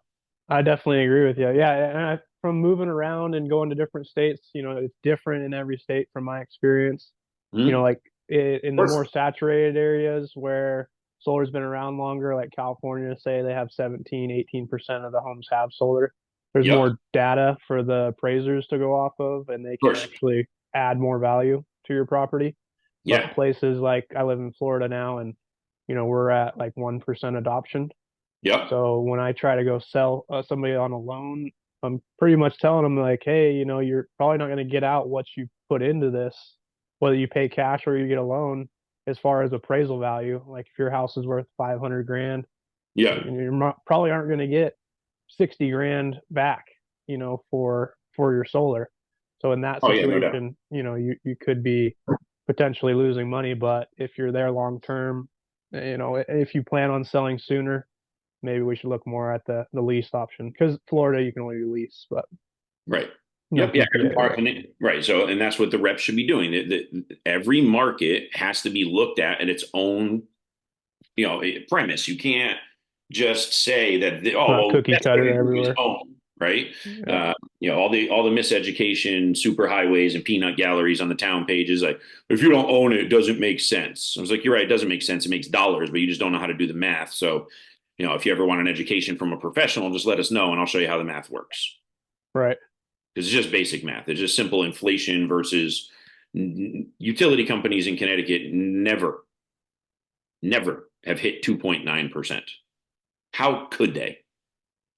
I definitely agree with you. Yeah, and from moving around and going to different states, it's different in every state from my experience. Mm-hmm. Like in the more saturated areas where solar's been around longer, like California, say they have 17, 18% of the homes have solar. There's Yep, of more data for the appraisers to go off of, and they can course. actually add more value to your property. Yeah. But places like I live in Florida now, and we're at like 1% adoption. Yep. So when I try to go sell somebody on a loan, I'm pretty much telling them like, hey, you're probably not going to get out what you put into this, whether you pay cash or you get a loan, as far as appraisal value. Like if your house is worth 500 grand, Yeah. you probably aren't going to get 60 grand back, for your solar. So in that Oh yeah, no doubt. situation, you could be potentially losing money, but if you're there long term, if you plan on selling sooner, maybe we should look more at the lease option, because Florida you can only do lease, but Right. Yep. Yeah. PPA, right? Right. So, and that's what the reps should be doing. Every market has to be looked at its own, premise. You can't just say that, It's oh, not well, the cookie best thing cutter to do is everywhere. own, right? Yeah, Uh, all the miseducation, super highways and peanut galleries on the town pages. Like, if you don't own it, it doesn't make sense. I was like, you're right. It doesn't make sense. It makes dollars, but you just don't know how to do the math. So, if you ever want an education from a professional, just let us know and I'll show you how the math works. right. Because it's just basic math. It's just simple inflation versus utility companies in Connecticut never have hit 2.9%. How could they?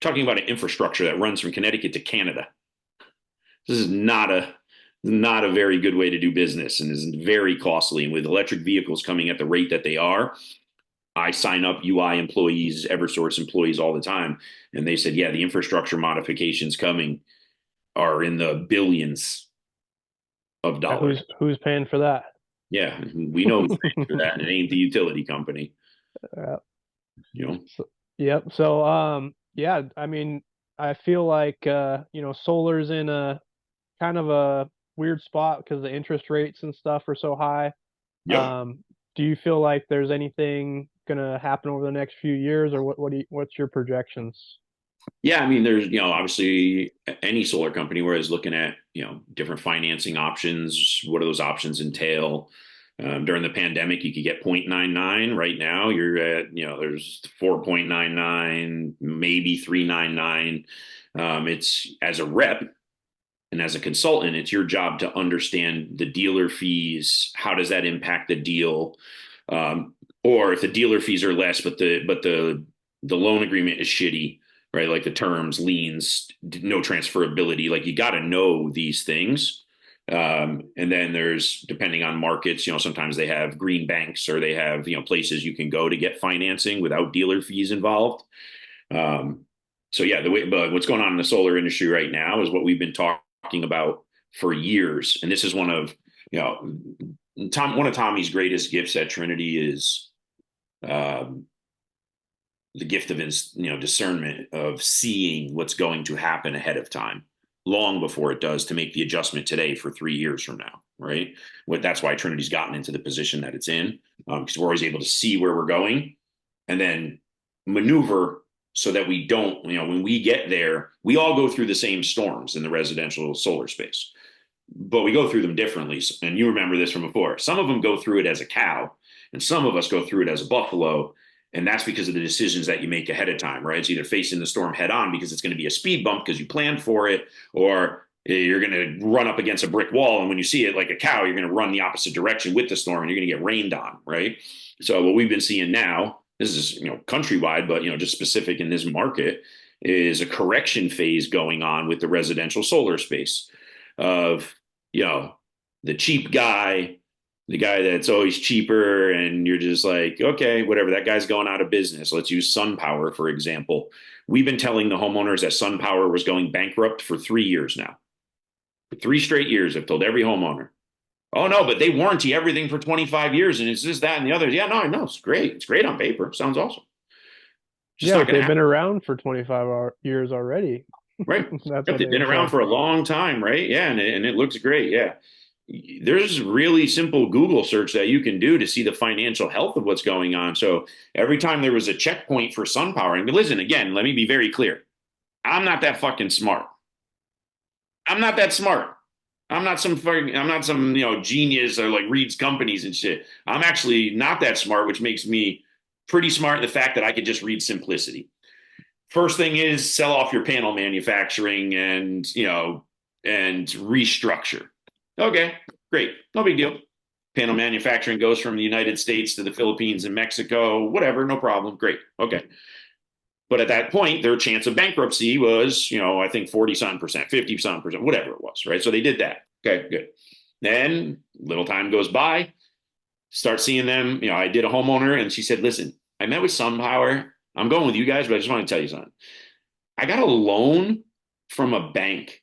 Talking about an infrastructure that runs from Connecticut to Canada. This is not a very good way to do business and is very costly. And with electric vehicles coming at the rate that they are, I sign up UI employees, Eversource employees all the time. And they said, yeah, the infrastructure modifications coming are in the billions of Yeah, dollars. who's paying for that? Yeah, we know who's paying for that, and it ain't the utility company. Yeah. You know. So, yep. So, yeah, I mean, I feel like, solar's in a kind of a weird spot because the interest rates and stuff are so high. Yep. Um, do you feel like there's anything gonna happen over the next few years, or what's your projections? Yeah, I mean, there's obviously any solar company where is looking at different financing options. What do those options entail? During the pandemic, you could get 0.99. Right now, you're at there's 4.99, maybe 3.99. It's as a rep and as a consultant, it's your job to understand the dealer fees. How does that impact the deal? Or if the dealer fees are less, but the loan agreement is shitty, right? Like the terms, liens, no transferability. Like you got to know these things. And then there's, depending on markets, sometimes they have green banks or they have places you can go to get financing without dealer fees involved. Um, so yeah, but what's going on in the solar industry right now is what we've been talking about for years, and this is one of one of Tommy's greatest gifts at Trinity is um, the gift of his discernment of seeing what's going to happen ahead of time, long before it does, to make the adjustment today for 3 years from now, right? That's why Trinity's gotten into the position that it's in, because we're always able to see where we're going and then maneuver so that we don't, when we get there, we all go through the same storms in the residential solar space, but we go through them differently. And you remember this from before. Some of them go through it as a cow, and some of us go through it as a buffalo. And that's because of the decisions that you make ahead of time, right? It's either facing the storm head on because it's going to be a speed bump because you planned for it, or you're going to run up against a brick wall. And when you see it like a cow, you're going to run the opposite direction with the storm and you're going to get rained on, right? So what we've been seeing now, this is countrywide, but just specific in this market, is a correction phase going on with the residential solar space of the cheap guy, the guy that's always cheaper, and you're just like, okay, whatever, that guy's going out of business. Let's use SunPower, for example. We've been telling the homeowners that SunPower was going bankrupt for 3 years now. For 3 straight years, I've told every homeowner, oh no, but they warranty everything for 25 years and it's this, that, and the other. Yeah, no, I know. It's great. It's great on paper. Sounds awesome. Just Yeah, not but going to they've happen. been around for 25 years already. Right. That's Yep, what they've they been were around saying. for a long time, right? Yeah, and it looks great. Yeah. There's really simple Google search that you can do to see the financial health of what's going on. So every time there was a checkpoint for SunPower, and listen, again, let me be very clear. I'm not that fucking smart. I'm not that smart. I'm not some genius or like reads companies and shit. I'm actually not that smart, which makes me pretty smart in the fact that I could just read simplicity. First thing is sell off your panel manufacturing and restructure. Okay, great. No big deal. Panel manufacturing goes from the United States to the Philippines and Mexico, whatever, no problem. Great. Okay. But at that point, their chance of bankruptcy was, I think 40 something percent, 50 something percent, whatever it was, right? So they did that. Okay, good. Then little time goes by, start seeing them. I did a homeowner and she said, listen, I met with SunPower. I'm going with you guys, but I just want to tell you something. I got a loan from a bank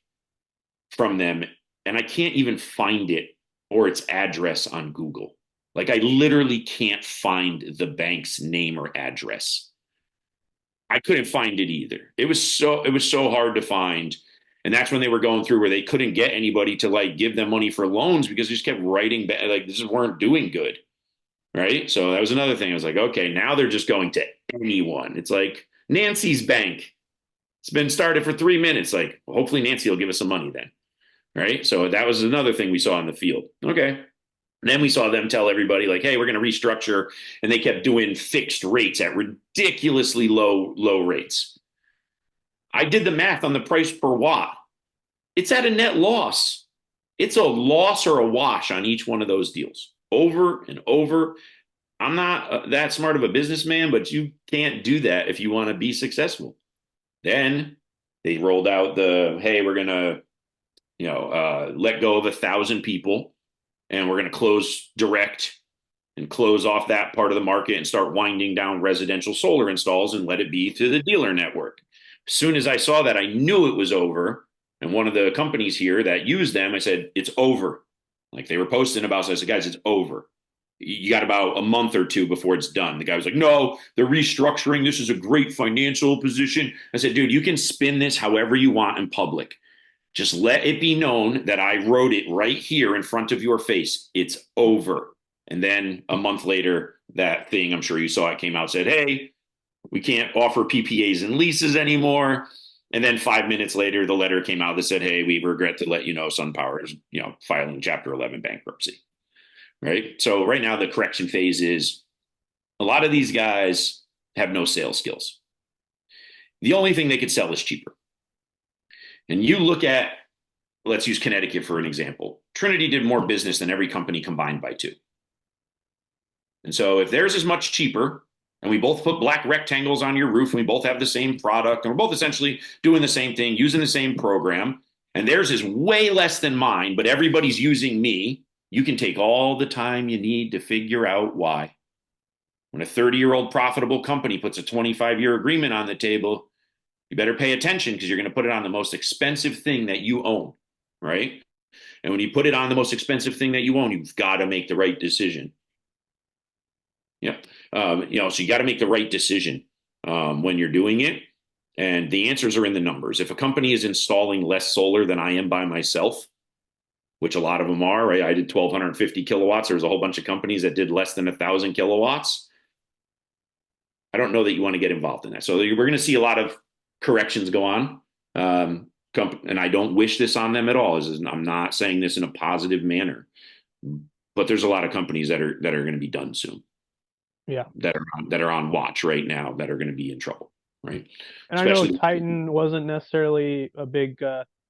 from them and I can't even find it or its address on Google. Like I literally can't find the bank's name or address. I couldn't find it either. It was so hard to find. And that's when they were going through where they couldn't get anybody to like give them money for loans because they just kept writing back like this weren't doing good. Right. So that was another thing. I was like, okay, now they're just going to anyone. It's like Nancy's bank. It's been started for 3 minutes. Like, well, hopefully Nancy will give us some money then. Right. So that was another thing we saw in the field. Okay. And then we saw them tell everybody like, hey, we're going to restructure. And they kept doing fixed rates at ridiculously low rates. I did the math on the price per watt. It's at a net loss. It's a loss or a wash on each one of those deals over and over. I'm not that smart of a businessman, but you can't do that if you want to be successful. Then they rolled out hey, we're going to, let go of 1,000 people and we're going to close direct and close off that part of the market and start winding down residential solar installs and let it be to the dealer network. As soon as I saw that, I knew it was over. And one of the companies here that used them, I said, it's over. Like they were posting about, so I said, guys, it's over. You got about a month or two before it's done. The guy was like, no, they're restructuring. This is a great financial position. I said, dude, you can spin this however you want in public. Just let it be known that I wrote it right here in front of your face. It's over. And then a month later, that thing, I'm sure you saw it, came out, said, hey, we can't offer PPAs and leases anymore. And then 5 minutes later, the letter came out that said, hey, we regret to let you know SunPower is, filing Chapter 11 bankruptcy. Right. So right now, the correction phase is a lot of these guys have no sales skills. The only thing they could sell is cheaper. And you look at, let's use Connecticut for an example. Trinity did more business than every company combined by two. And so if theirs is much cheaper, and we both put black rectangles on your roof, and we both have the same product, and we're both essentially doing the same thing, using the same program, and theirs is way less than mine, but everybody's using me, you can take all the time you need to figure out why. When a 30-year-old profitable company puts a 25-year agreement on the table, you better pay attention because you're going to put it on the most expensive thing that you own, right? And when you put it on the most expensive thing that you own, you've got to make the right decision. Yep. So you got to make the right decision when you're doing it. And the answers are in the numbers. If a company is installing less solar than I am by myself, which a lot of them are, right? I did 1,250 kilowatts. There's a whole bunch of companies that did less than 1,000 kilowatts. I don't know that you want to get involved in that. So we're going to see a lot of corrections go on. And I don't wish this on them at all. I'm not saying this in a positive manner, but there's a lot of companies that are going to be done soon. Yeah. That are on watch right now that are going to be in trouble, right? And especially, I know Titan wasn't necessarily a big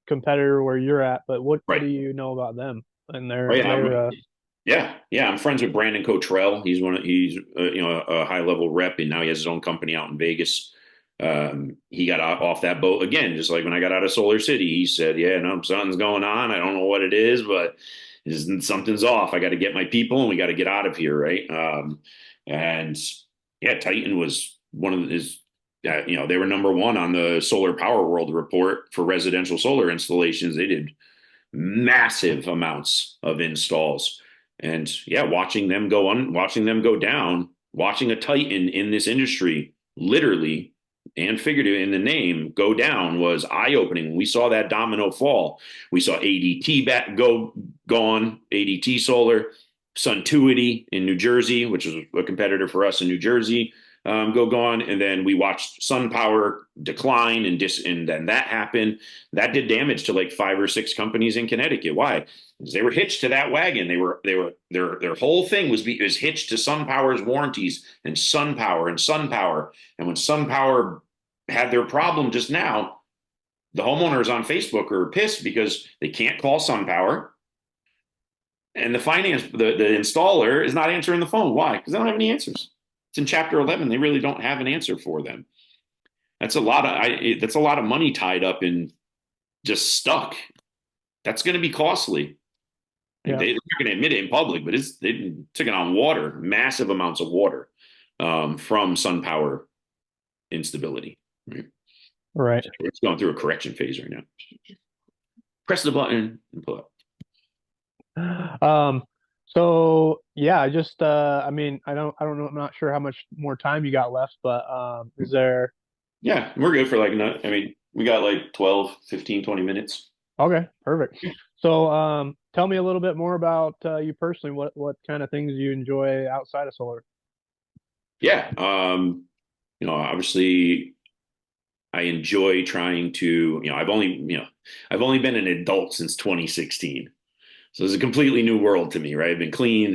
competitor where you're at, but what do you know about them and their? I'm friends with Brandon Cottrell. He's a high level rep, and now he has his own company out in Vegas. He got off that boat again, just like when I got out of Solar City. He said, "Yeah, no, something's going on. I don't know what it is, but something's off. I got to get my people, and we got to get out of here, right?" And yeah, Titan was one of his, they were number one on the Solar Power World report for residential solar installations. They did massive amounts of installs. And yeah, watching them go down, watching a Titan in this industry, literally and figuratively in the name, go down was eye-opening. We saw that domino fall. We saw ADT gone, ADT Solar, Suntuity in New Jersey, which is a competitor for us in New Jersey, go gone. And then we watched SunPower decline and then that happened. That did damage to like 5 or 6 companies in Connecticut. Why? Because they were hitched to that wagon. Their whole thing was hitched to SunPower's warranties and SunPower. And when SunPower had their problem just now, the homeowners on Facebook are pissed because they can't call SunPower. and the installer is not answering the phone. Why? Because they don't have any answers. It's in chapter 11. They really don't have an answer for them. That's a lot of money tied up in just stuck. That's going to be costly. And Yeah. they're not going to admit it in public, but they took it on water, massive amounts of water from sun power instability. Right? Right. So it's going through a correction phase right now. Press the button and pull up. Um, so yeah, I just I mean, I don't know, I'm not sure how much more time you got left, but is there Yeah, we're good for like, I mean, we got like 12, 15, 20 minutes. okay, perfect. So tell me a little bit more about you personally, what kind of things you enjoy outside of solar? Yeah. Obviously I enjoy trying to, I've only been an adult since 2016. So it's a completely new world to me, right? I've been clean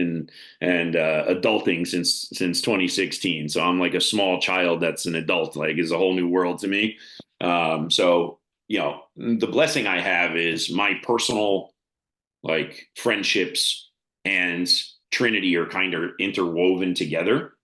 and adulting since 2016. So I'm like a small child that's an adult, like is a whole new world to me. So the blessing I have is my personal like friendships and Trinity are kind of interwoven together.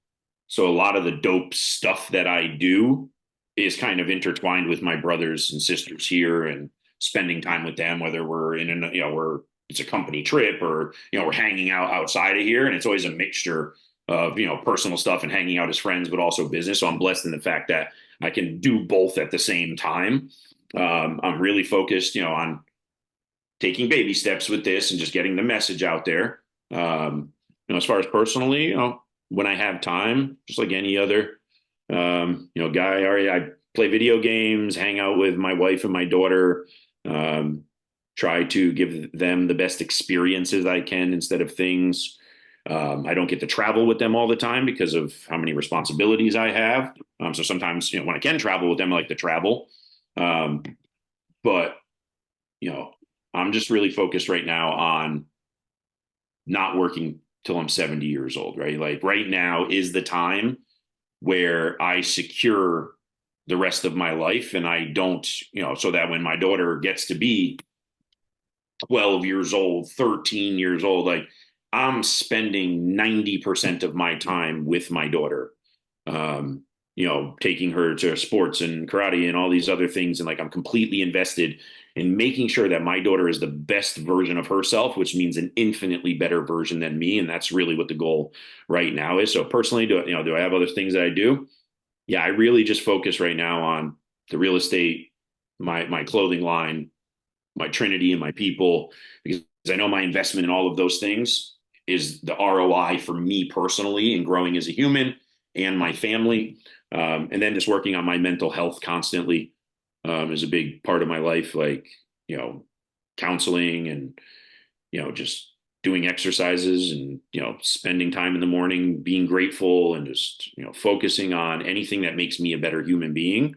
So a lot of the dope stuff that I do is kind of intertwined with my brothers and sisters here and spending time with them, whether we're we're it's a company trip or, we're hanging out outside of here. And it's always a mixture of, personal stuff and hanging out as friends, but also business. So I'm blessed in the fact that I can do both at the same time. I'm really focused, on taking baby steps with this and just getting the message out there. As far as personally, when I have time, just like any other, guy, I play video games, hang out with my wife and my daughter, try to give them the best experiences I can instead of things. I don't get to travel with them all the time because of how many responsibilities I have. So sometimes, when I can travel with them, I like to travel. Um, but, you know, I'm just really focused right now on not working till I'm 70 years old, right? Like right now is the time where I secure the rest of my life and I don't, so that when my daughter gets to be 12 years old, 13 years old, like I'm spending 90% of my time with my daughter. Taking her to sports and karate and all these other things. And like I'm completely invested in making sure that my daughter is the best version of herself, which means an infinitely better version than me. And that's really what the goal right now is. So personally, do I have other things that I do? Yeah, I really just focus right now on the real estate, my clothing line, my Trinity and my people, because I know my investment in all of those things is the ROI for me personally and growing as a human and my family. And then just working on my mental health constantly is a big part of my life, like, counseling and, just doing exercises and, spending time in the morning, being grateful and just, focusing on anything that makes me a better human being.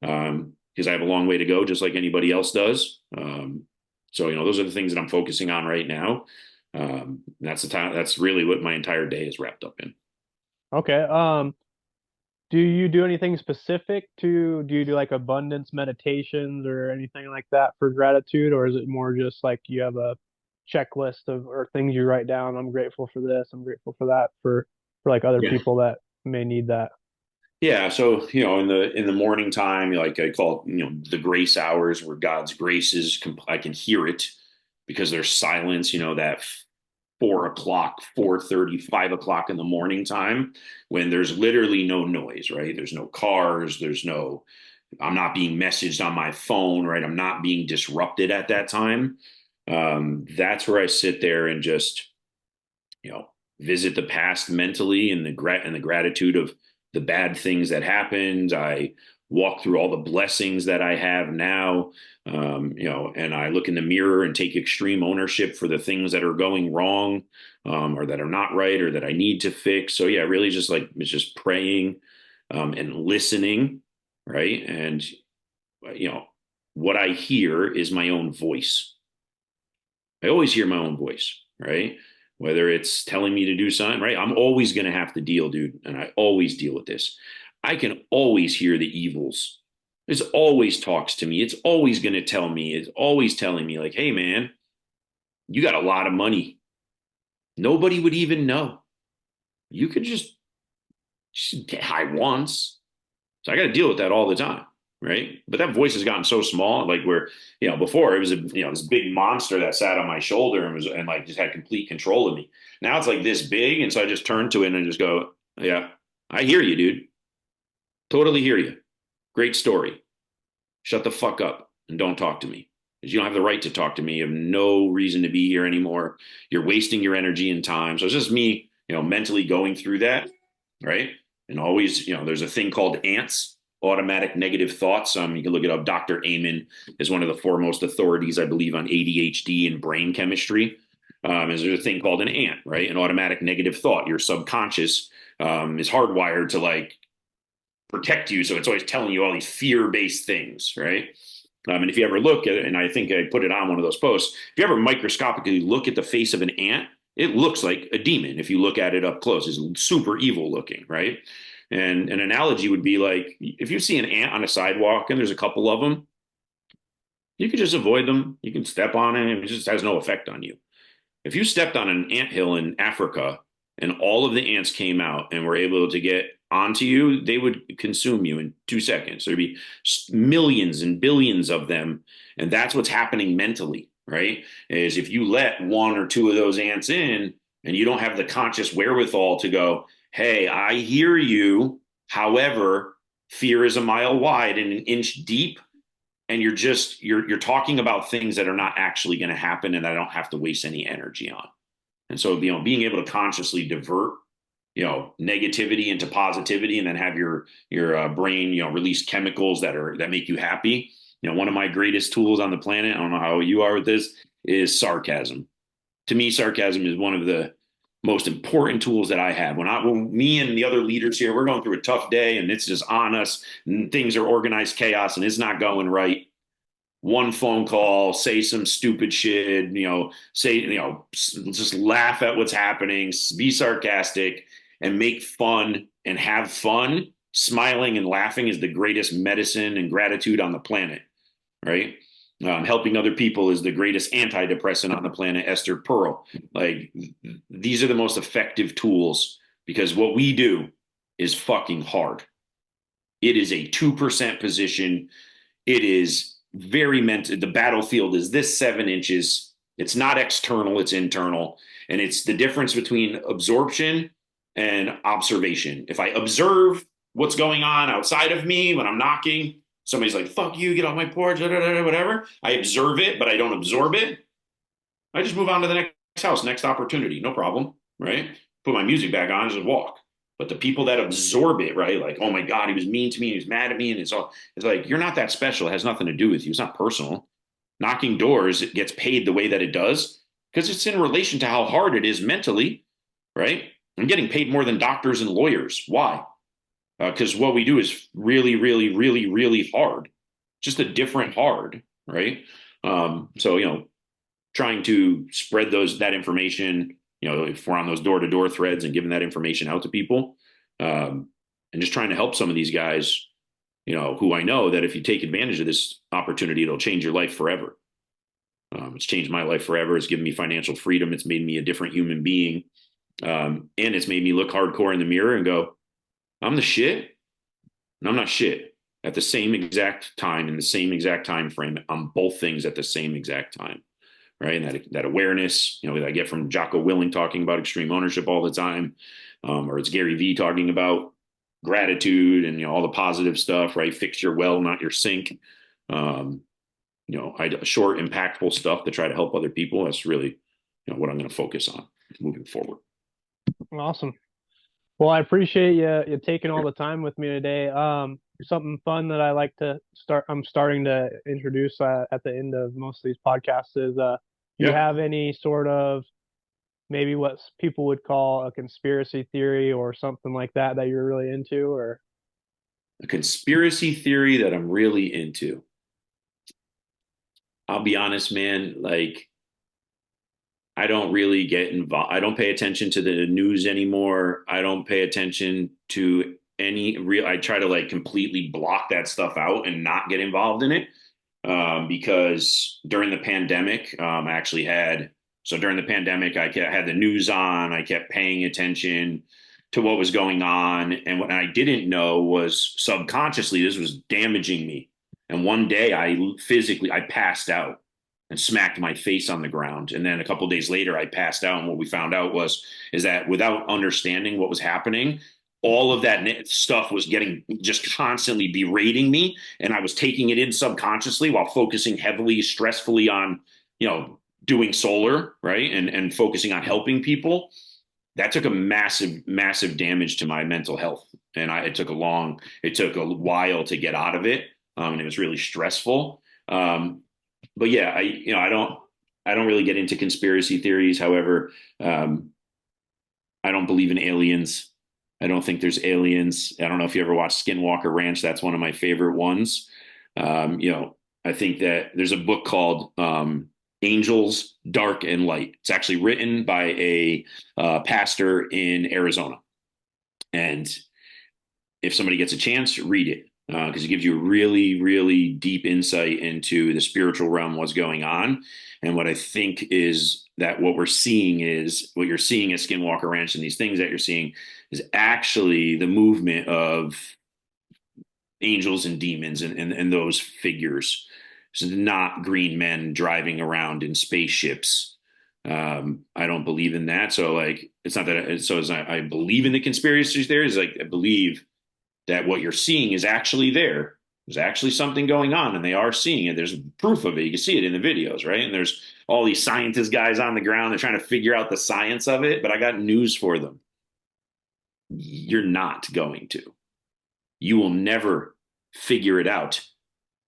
Because I have a long way to go, just like anybody else does. So, those are the things that I'm focusing on right now. That's the time. That's really what my entire day is wrapped up in. Okay. Do you do anything specific do you do like abundance meditations or anything like that for gratitude, or is it more just like you have a checklist of or things you write down, I'm grateful for this, I'm grateful for that for like other Yeah. people that may need that? Yeah. So, in the morning time, like I call it, the grace hours where God's grace is, I can hear it because there's silence, that 4 o'clock, 4:30, 5 o'clock in the morning time when there's literally no noise, right? There's no cars, I'm not being messaged on my phone, right? I'm not being disrupted at that time. That's where I sit there and just, you know, visit the past mentally and the gratitude of the bad things that happened. I walk through all the blessings that I have now, and I look in the mirror and take extreme ownership for the things that are going wrong, or that are not right, or that I need to fix. So yeah, really just like it's just praying, and listening, right? And you know, what I hear is my own voice. I always hear my own voice, right? Whether it's telling me to do something, right? I'm always going to have to deal, dude. And I always deal with this. I can always hear the evils. It always talks to me. It's always going to tell me, it's always telling me, like, hey, man, you got a lot of money. Nobody would even know. You could just get high once. So I got to deal with that all the time, right? But that voice has gotten so small, like where before it was this big monster that sat on my shoulder and like just had complete control of me. Now it's like this big, and so I just turn to it and just go, yeah, I hear you, dude. Totally hear you. Great story. Shut the fuck up and don't talk to me. Because you don't have the right to talk to me. You have no reason to be here anymore. You're wasting your energy and time. So it's just me, mentally going through that, right? And always, there's a thing called ants, automatic negative thoughts. You can look it up. Dr. Amen is one of the foremost authorities, I believe, on ADHD and brain chemistry. Is there's a thing called an ant, right? An automatic negative thought. Your subconscious is hardwired to like protect you. So it's always telling you all these fear-based things, right? And if you ever look at it, and I think I put it on one of those posts, if you ever microscopically look at the face of an ant, it looks like a demon. If you look at it up close, it's super evil looking, right? And an analogy would be like if you see an ant on a sidewalk and there's a couple of them, you can just avoid them. You can step on it. It just has no effect on you. If you stepped on an anthill in Africa and all of the ants came out and were able to get onto you, they would consume you in 2 seconds. There'd be millions and billions of them. And that's what's happening mentally, right? Is if you let one or two of those ants in and you don't have the conscious wherewithal to go, hey, I hear you. However, fear is a mile wide and an inch deep, and you're talking about things that are not actually going to happen and I don't have to waste any energy on. And so, being able to consciously divert, negativity into positivity, and then have your brain, release chemicals that make you happy. One of my greatest tools on the planet, I don't know how you are with this, is sarcasm. To me, sarcasm is one of the most important tools that I have. When me and the other leaders here, we're going through a tough day and it's just on us and things are organized chaos and it's not going right. One phone call, say some stupid shit, just laugh at what's happening, be sarcastic and make fun and have fun. Smiling and laughing is the greatest medicine and gratitude on the planet, right? Helping other people is the greatest antidepressant on the planet, Esther Pearl. Like, these are the most effective tools because what we do is fucking hard. It is a 2% position. It is very the battlefield is this 7 inches. It's not external, it's internal. And it's the difference between absorption and observation. If I observe what's going on outside of me when I'm knocking, somebody's like, fuck you, get off my porch, whatever. I observe it, but I don't absorb it. I just move on to the next house, next opportunity, no problem, right? Put my music back on and just walk. But the people that absorb it, right? Like, oh my God, he was mean to me, he was mad at me, and it's like, you're not that special. It has nothing to do with you. It's not personal. Knocking doors, it gets paid the way that it does because it's in relation to how hard it is mentally, right? I'm getting paid more than doctors and lawyers. Why? Because what we do is really, really, really, really hard. Just a different hard, right? So trying to spread that information, if we're on those door-to-door threads and giving that information out to people, and just trying to help some of these guys, who I know that if you take advantage of this opportunity, it'll change your life forever. It's changed my life forever. It's given me financial freedom. It's made me a different human being. And it's made me look hardcore in the mirror and go, I'm the shit and I'm not shit at the same exact time in the same exact time frame on both things at the same exact time. Right. And that awareness, that I get from Jocko Willing talking about extreme ownership all the time, or it's Gary Vee talking about gratitude and, all the positive stuff, right? Fix your well, not your sink. Short, impactful stuff to try to help other people. That's really, what I'm going to focus on moving forward. Awesome. Well, I appreciate you taking all the time with me today. Something fun that I like to start. I'm starting to introduce at the end of most of these podcasts is you have any sort of maybe what people would call a conspiracy theory or something like that you're really into, or a conspiracy theory that I'm really into? I'll be honest, man. Like, I don't really get involved. I don't pay attention to the news anymore. I don't pay attention to any real. I try to like completely block that stuff out and not get involved in it. Because during the pandemic, I actually had So during the pandemic, had the news on. I kept paying attention to what was going on. And what I didn't know was subconsciously this was damaging me. And one day I passed out and smacked my face on the ground. And then a couple of days later, I passed out. And what we found out is that without understanding what was happening, all of that stuff was getting just constantly berating me. And I was taking it in subconsciously while focusing heavily, stressfully on, doing solar, right? And focusing on helping people. That took a massive damage to my mental health. And it took a while to get out of it. And it was really stressful. But yeah, I don't really get into conspiracy theories. However, I don't believe in aliens. I don't think there's aliens. I don't know if you ever watched Skinwalker Ranch. That's one of my favorite ones. I think that there's a book called Angels, Dark and Light. It's actually written by a pastor in Arizona. And if somebody gets a chance, read it because it gives you a really, really deep insight into the spiritual realm, what's going on. And what I think is that what you're seeing at Skinwalker Ranch and these things that you're seeing is actually the movement of angels and demons and those figures. It's not green men driving around in spaceships. I don't believe in that. So like, it's not that. So it's not, I believe in the conspiracy theories. Like I believe that what you're seeing is actually there. There's actually something going on, and they are seeing it. There's proof of it. You can see it in the videos, right? And there's all these scientist guys on the ground. They're trying to figure out the science of it. But I got news for them. You're not going to. You will never figure it out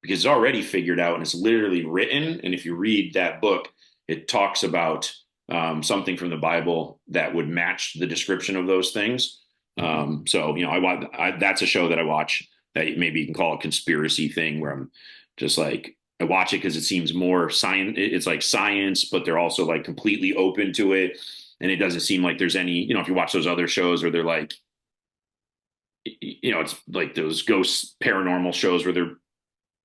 because it's already figured out and it's literally written. And if you read that book, it talks about something from the Bible that would match the description of those things. So, that's a show that I watch that maybe you can call a conspiracy thing where I'm just like, I watch it because it seems more science. It's like science, but they're also like completely open to it. And it doesn't seem like there's any, if you watch those other shows where they're like, it's like those ghost paranormal shows where they're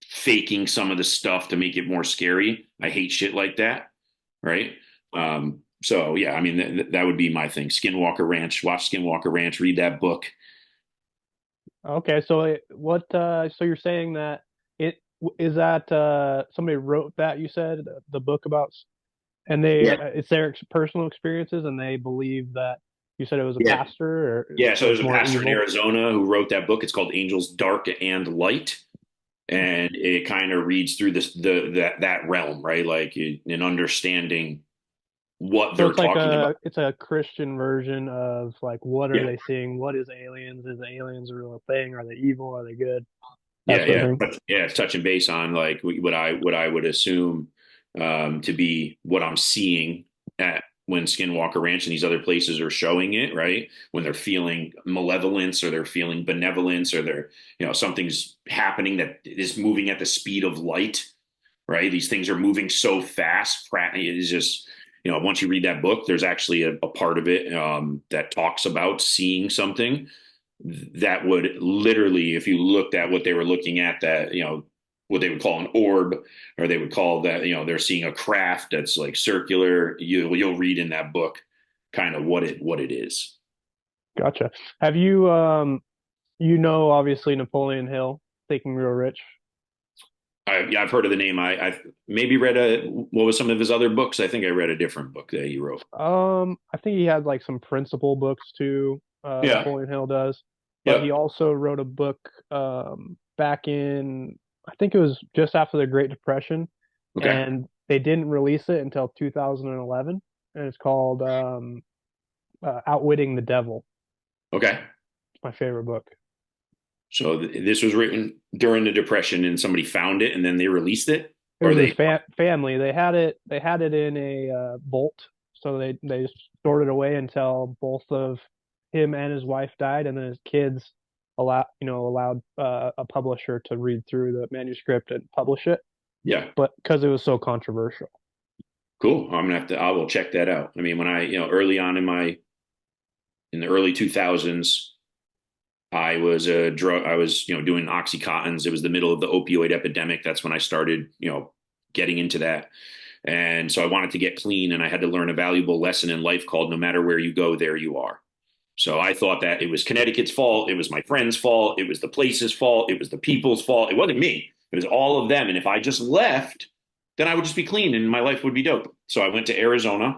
faking some of the stuff to make it more scary. I hate shit like that. Right. So yeah, I mean, that would be my thing. Skinwalker Ranch, watch Skinwalker Ranch, read that book. Okay, so so you're saying that it is that somebody wrote that you said the book about, and Yeah. it's their personal experiences, and they believe that you said it was a Yeah. pastor or Yeah. So was there's a more pastor in evil. Arizona who wrote that book. It's called Angels, Dark and Light. And it kind of reads through that realm, right? Like in understanding what So they're it's like talking about. it's a Christian version of like what are Yeah. they seeing? What is aliens? Is aliens a real thing? Are they evil? Are they good? That Yeah, sort of yeah, thing. but yeah, it's touching base on like what I would assume to be what I'm seeing at when Skinwalker Ranch and these other places are showing it, right? When they're feeling malevolence or they're feeling benevolence or they're, something's happening that is moving at the speed of light, right? These things are moving so fast. It is just, once you read that book, there's actually a part of it that talks about seeing something that would literally, if you looked at what they were looking at, that, what they would call an orb, or they would call that, they're seeing a craft that's like circular. You'll read in that book kind of what it is. Gotcha. Have you obviously Napoleon Hill, Thinking Real Rich. Yeah, I've heard of the name. I've maybe read what was some of his other books. I think I read a different book that he wrote. I think he had like some principal books too. Yeah. Napoleon Hill does, but he Yep. also wrote a book back in I think it was just after the Great Depression, Okay. and they didn't release it until 2011, and it's called Outwitting the Devil. Okay. It's my favorite book. So this was written during the Depression, and somebody found it, and then they released it, It or was his they. family. They had it in a bolt, so they stored it away until both of him and his wife died, and then his kids allowed a publisher to read through the manuscript and publish it, Yeah. but because it was so controversial. Cool. I'm gonna have to. I will check that out. I mean, when early on in the early 2000s, I was a drug. I was doing oxycontins. It was the middle of the opioid epidemic. That's when I started getting into that. And so I wanted to get clean, and I had to learn a valuable lesson in life called no matter where you go, there you are. So I thought that it was Connecticut's fault. It was my friend's fault. It was the place's fault. It was the people's fault. It wasn't me. It was all of them. And if I just left, then I would just be clean and my life would be dope. So I went to Arizona,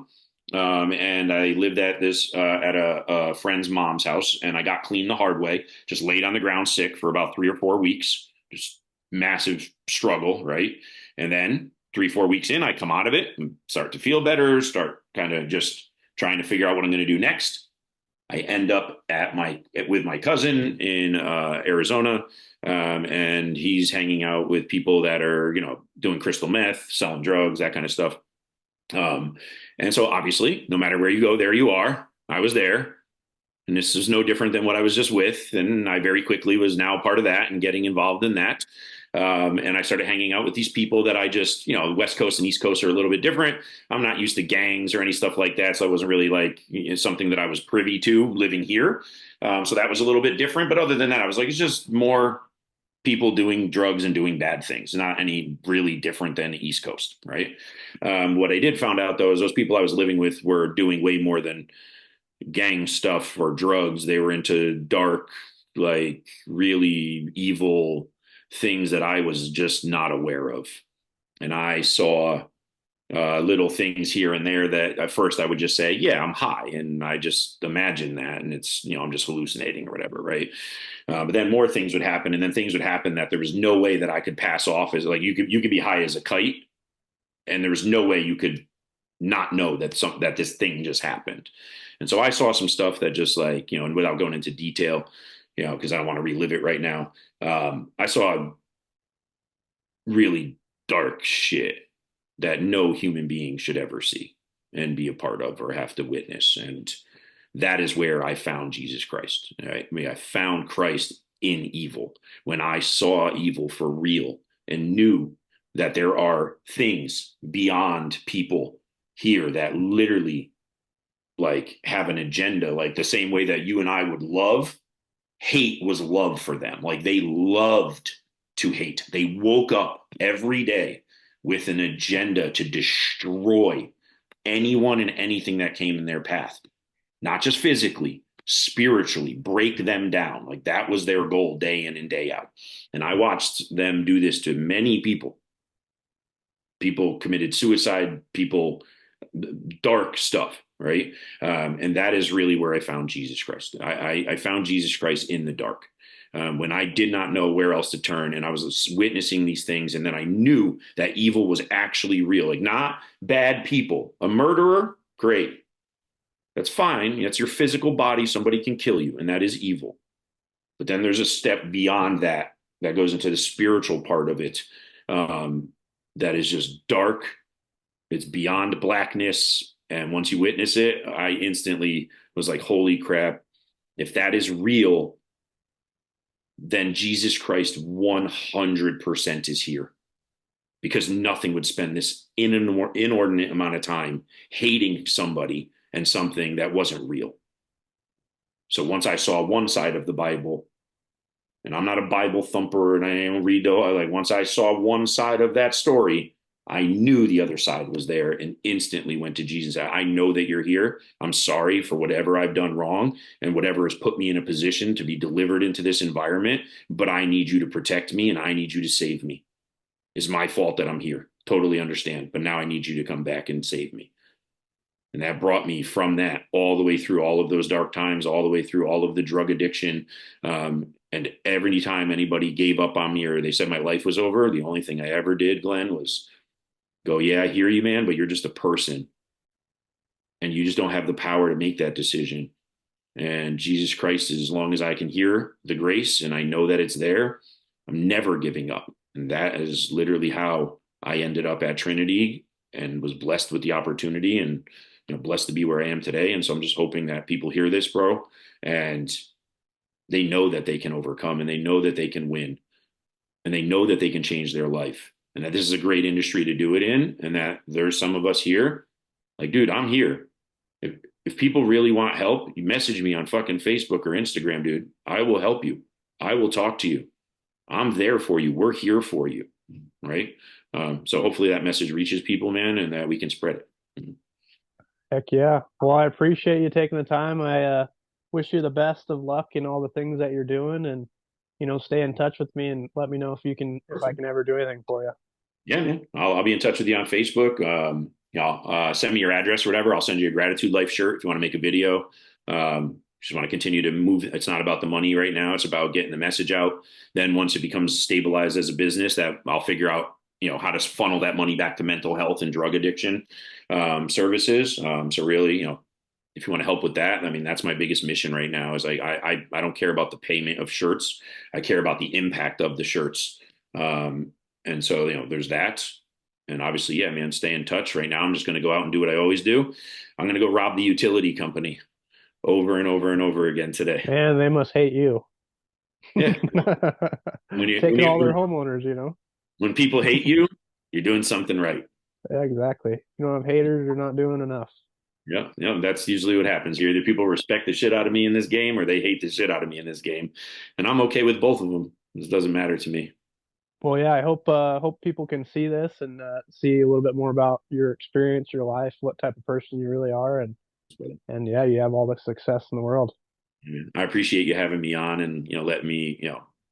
and I lived at a friend's mom's house, and I got clean the hard way. Just laid on the ground sick for about 3 or 4 weeks. Just massive struggle, right? And then 3, 4 weeks in, I come out of it and start to feel better. Start kind of just trying to figure out what I'm going to do next. I end up with my cousin in Arizona, and he's hanging out with people that are doing crystal meth, selling drugs, that kind of stuff. Um, and so obviously, no matter where you go, there you are. I was there, and this is no different than what I was just with. And I very quickly was now part of that and getting involved in that. And I started hanging out with these people that I just, West Coast and East Coast are a little bit different. I'm not used to gangs or any stuff like that. So it wasn't really like something that I was privy to living here. So that was a little bit different. But other than that, I was like, it's just more people doing drugs and doing bad things, not any really different than the East Coast, right? What I did find out though is those people I was living with were doing way more than gang stuff or drugs. They were into dark, like really evil things that I was just not aware of. And I saw little things here and there that at first I would just say, yeah, I'm high. And I just imagine that. And it's, I'm just hallucinating or whatever. Right. But then more things would happen. And then things would happen that there was no way that I could pass off as like, you could be high as a kite. And there was no way you could not know that this thing just happened. And so I saw some stuff that just like, and without going into detail, because I don't want to relive it right now. I saw really dark shit that no human being should ever see and be a part of or have to witness. And that is where I found Jesus Christ. Right? I mean, I found Christ in evil when I saw evil for real and knew that there are things beyond people here that literally like have an agenda, like the same way that you and I would love. Hate was love for them. Like they loved to hate. They woke up every day with an agenda to destroy anyone and anything that came in their path, not just physically, spiritually, break them down. Like that was their goal day in and day out. And I watched them do this to many people. People committed suicide, people, dark stuff, right? And that is really where I found Jesus Christ. I found Jesus Christ in the dark. When I did not know where else to turn, and I was witnessing these things, and then I knew that evil was actually real, like not bad people. A murderer, great. That's fine. That's your physical body. Somebody can kill you, and that is evil. But then there's a step beyond that that goes into the spiritual part of it. That is just dark. It's beyond blackness. And once you witness it, I instantly was like, holy crap. If that is real, then Jesus Christ 100% is here. Because nothing would spend this inordinate amount of time hating somebody and something that wasn't real. So once I saw one side of the Bible, and I'm not a Bible thumper and I don't read, like once I saw one side of that story, I knew the other side was there and instantly went to Jesus. I know that you're here. I'm sorry for whatever I've done wrong and whatever has put me in a position to be delivered into this environment, but I need you to protect me and I need you to save me. It's my fault that I'm here. Totally understand. But now I need you to come back and save me. And that brought me from that all the way through all of those dark times, all the way through all of the drug addiction. And every time anybody gave up on me or they said my life was over, the only thing I ever did, Glenn, was go, yeah, I hear you, man, but you're just a person. And you just don't have the power to make that decision. And Jesus Christ, as long as I can hear the grace and I know that it's there, I'm never giving up. And that is literally how I ended up at Trinity and was blessed with the opportunity and blessed to be where I am today. And so I'm just hoping that people hear this, bro, and they know that they can overcome and they know that they can win and they know that they can change their life and that this is a great industry to do it in. And that there's some of us here like, dude, I'm here. If people really want help, you message me on fucking Facebook or Instagram, dude. I will help you. I will talk to you. I'm there for you. We're here for you. Right. So hopefully that message reaches people, man, and that we can spread it. Mhm. Heck yeah. Well, I appreciate you taking the time. I wish you the best of luck in all the things that you're doing, and stay in touch with me and let me know if I Perfect. can ever do anything for you. Yeah, man. I'll be in touch with you on Facebook. Send me your address or whatever. I'll send you a gratitude life shirt if you want to make a video. Just want to continue to move. It's not about the money right now. It's about getting the message out. Then once it becomes stabilized as a business, that I'll figure out, how to funnel that money back to mental health and drug addiction services. So really, if you want to help with that, I mean, that's my biggest mission right now is like, I don't care about the payment of shirts. I care about the impact of the shirts. And so, there's that. And obviously, yeah, man, stay in touch. Right now, I'm just going to go out and do what I always do. I'm going to go rob the utility company over and over and over again today. Man, they must hate you. Yeah. When you, when Taking all their you, homeowners. when people hate you, you're doing something right. Yeah, exactly. You don't have haters, you're not doing enough. Yeah. Yeah. That's usually what happens here. Either people respect the shit out of me in this game or they hate the shit out of me in this game. And I'm okay with both of them. This doesn't matter to me. Well, yeah, I hope people can see this and see a little bit more about your experience, your life, what type of person you really are, and yeah, you have all the success in the world. I appreciate you having me on and let me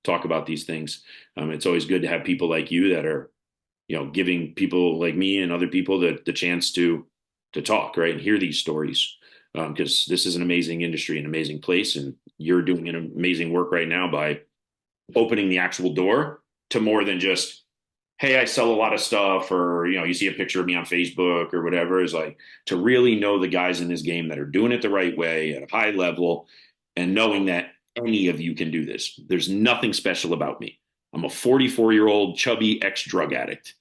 talk about these things. It's always good to have people like you that are giving people like me and other people the chance to talk, right, and hear these stories, because this is an amazing industry, an amazing place, and you're doing an amazing work right now by opening the actual door to more than just, hey, I sell a lot of stuff, or you see a picture of me on Facebook or whatever. Is like to really know the guys in this game that are doing it the right way at a high level, and knowing that any of you can do this. There's nothing special about me. I'm a 44-year-old chubby ex-drug addict.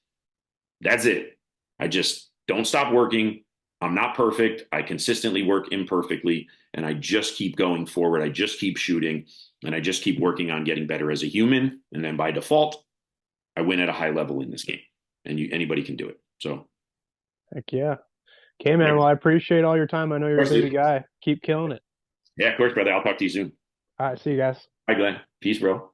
That's it. I just don't stop working. I'm not perfect. I consistently work imperfectly, and I just keep going forward. I just keep shooting, and I just keep working on getting better as a human. And then by default, I win at a high level in this game, and anybody can do it. So, of Heck yeah. Okay, man. Well, I appreciate all your time. I know you're a course, busy dude. guy. Keep killing it. Yeah, of course, brother. I'll talk to you soon. All right, see you guys. Bye, Glenn. Peace, bro.